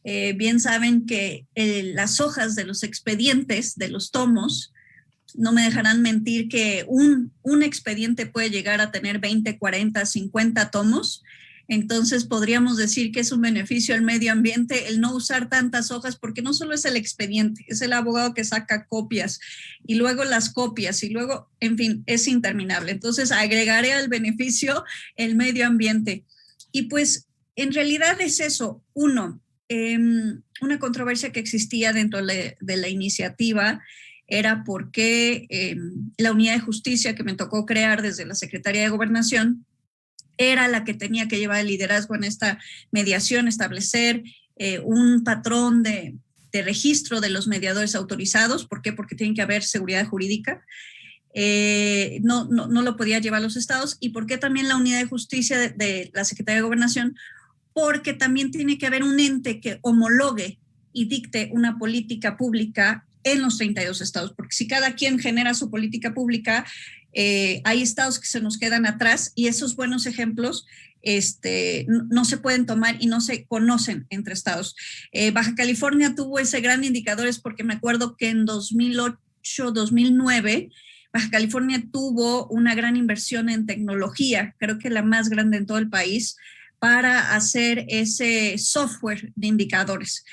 bien saben que las hojas de los expedientes, de los tomos, no me dejarán mentir que un expediente puede llegar a tener 20, 40, 50 tomos. Entonces podríamos decir que es un beneficio al medio ambiente el no usar tantas hojas, porque no solo es el expediente, es el abogado que saca copias y luego las copias y luego, en fin, es interminable. Entonces agregaré al beneficio el medio ambiente. Y pues en realidad es eso. Uno, una controversia que existía dentro de la iniciativa era por qué la unidad de justicia que me tocó crear desde la Secretaría de Gobernación era la que tenía que llevar el liderazgo en esta mediación, establecer un patrón de registro de los mediadores autorizados. ¿Por qué? Porque tiene que haber seguridad jurídica. No lo podía llevar los estados. ¿Y por qué también la unidad de justicia de la Secretaría de Gobernación? Porque también tiene que haber un ente que homologue y dicte una política pública en los 32 estados, porque si cada quien genera su política pública, hay estados que se nos quedan atrás, y esos buenos ejemplos no se pueden tomar y no se conocen entre estados. Baja California tuvo ese gran indicador, es porque me acuerdo que en 2008, 2009, Baja California tuvo una gran inversión en tecnología, creo que la más grande en todo el país, para hacer ese software de indicadores.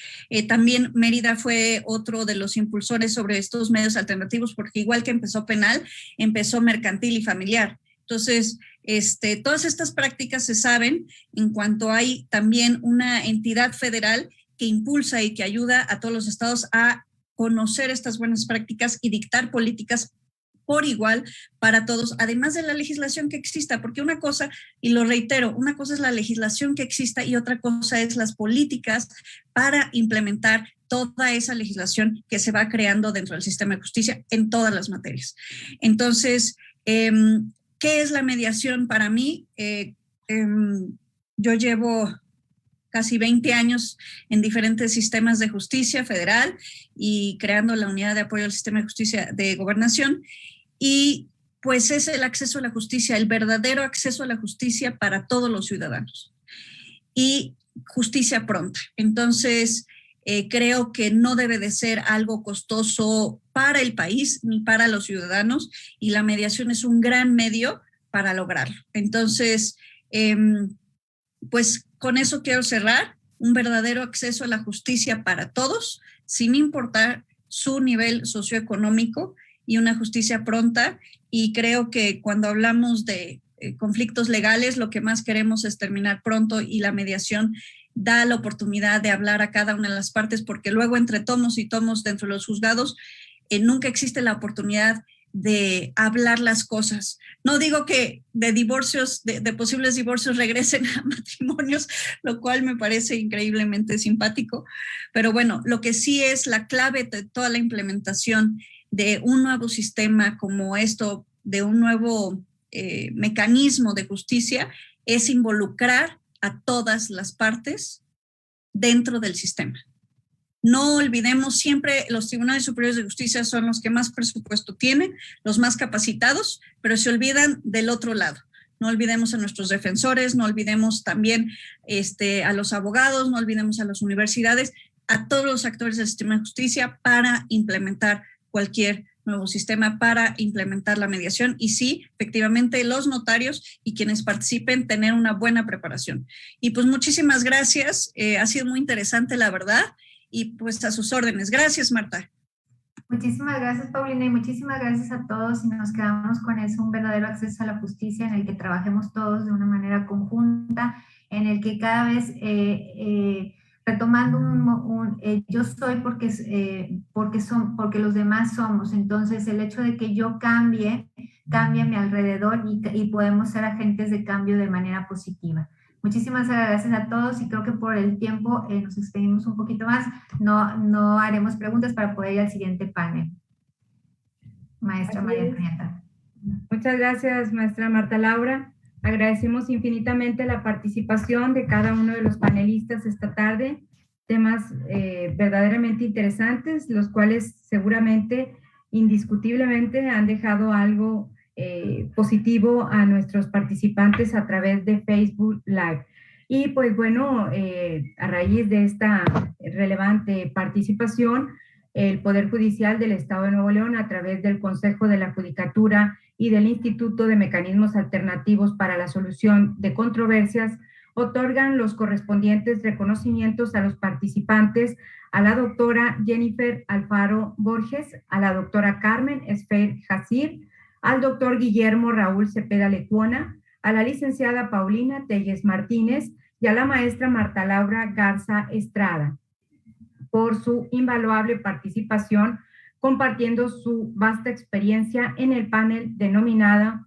También Mérida fue otro de los impulsores sobre estos medios alternativos, porque igual que empezó penal, empezó mercantil y familiar. Entonces, todas estas prácticas se saben en cuanto hay también una entidad federal que impulsa y que ayuda a todos los estados a conocer estas buenas prácticas y dictar políticas por igual para todos, además de la legislación que exista, porque una cosa, y lo reitero, una cosa es la legislación que exista y otra cosa es las políticas para implementar toda esa legislación que se va creando dentro del sistema de justicia en todas las materias. Entonces, ¿qué es la mediación para mí? Yo llevo casi 20 años en diferentes sistemas de justicia federal y creando la unidad de apoyo al sistema de justicia de gobernación. Y pues es el acceso a la justicia, el verdadero acceso a la justicia para todos los ciudadanos. Y justicia pronta. Entonces, creo que no debe de ser algo costoso para el país ni para los ciudadanos, y la mediación es un gran medio para lograrlo. Entonces, pues con eso quiero cerrar: un verdadero acceso a la justicia para todos, sin importar su nivel socioeconómico, y una justicia pronta. Y creo que cuando hablamos de conflictos legales, lo que más queremos es terminar pronto, y la mediación da la oportunidad de hablar a cada una de las partes, porque luego entre tomos y tomos dentro de los juzgados nunca existe la oportunidad de hablar las cosas. No digo que de divorcios, de posibles divorcios regresen a matrimonios, lo cual me parece increíblemente simpático, pero bueno, lo que sí es la clave de toda la implementación de un nuevo sistema como esto, de un nuevo mecanismo de justicia, es involucrar a todas las partes dentro del sistema. No olvidemos, siempre los tribunales superiores de justicia son los que más presupuesto tienen, los más capacitados, pero se olvidan del otro lado. No olvidemos a nuestros defensores, no olvidemos también a los abogados, no olvidemos a las universidades, a todos los actores del sistema de justicia para implementar cualquier nuevo sistema, para implementar la mediación. Y sí, efectivamente, los notarios y quienes participen, tener una buena preparación. Y pues muchísimas gracias, ha sido muy interesante, la verdad, y pues a sus órdenes. Gracias, Marta. Muchísimas gracias, Paulina, y muchísimas gracias a todos, y nos quedamos con eso, un verdadero acceso a la justicia en el que trabajemos todos de una manera conjunta, en el que cada vez retomando yo soy porque los demás somos. Entonces el hecho de que yo cambie a mi alrededor, y podemos ser agentes de cambio de manera positiva. Muchísimas gracias a todos, y creo que por el tiempo nos expedimos un poquito más. No haremos preguntas para poder ir al siguiente panel. Maestra María Antonieta. Muchas gracias, maestra Marta Laura. Agradecemos infinitamente la participación de cada uno de los panelistas esta tarde. Temas verdaderamente interesantes, los cuales seguramente, indiscutiblemente, han dejado algo positivo a nuestros participantes a través de Facebook Live. Y pues bueno, a raíz de esta relevante participación, el Poder Judicial del Estado de Nuevo León, a través del Consejo de la Judicatura y del Instituto de Mecanismos Alternativos para la Solución de Controversias, otorgan los correspondientes reconocimientos a los participantes: a la doctora Jennifer Alfaro Borges, a la doctora Carmen Esfer Jacir, al doctor Guillermo Raúl Cepeda Lecuona, a la licenciada Paulina Telles Martínez y a la maestra Marta Laura Garza Estrada, por su invaluable participación, compartiendo su vasta experiencia en el panel denominado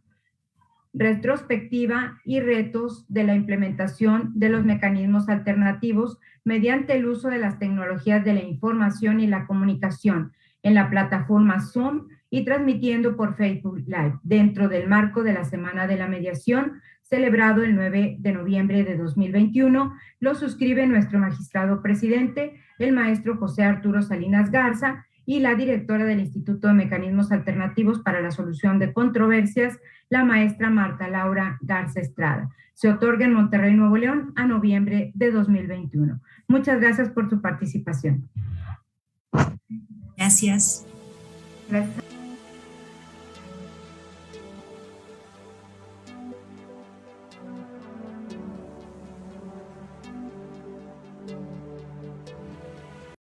Retrospectiva y retos de la implementación de los mecanismos alternativos mediante el uso de las tecnologías de la información y la comunicación en la plataforma Zoom, y transmitiendo por Facebook Live dentro del marco de la Semana de la Mediación, celebrado el 9 de noviembre de 2021. Lo suscribe nuestro magistrado presidente, el maestro José Arturo Salinas Garza, y la directora del Instituto de Mecanismos Alternativos para la Solución de Controversias, la maestra Marta Laura Garza Estrada. Se otorga en Monterrey, Nuevo León, a noviembre de 2021. Muchas gracias por su participación. Gracias. Gracias.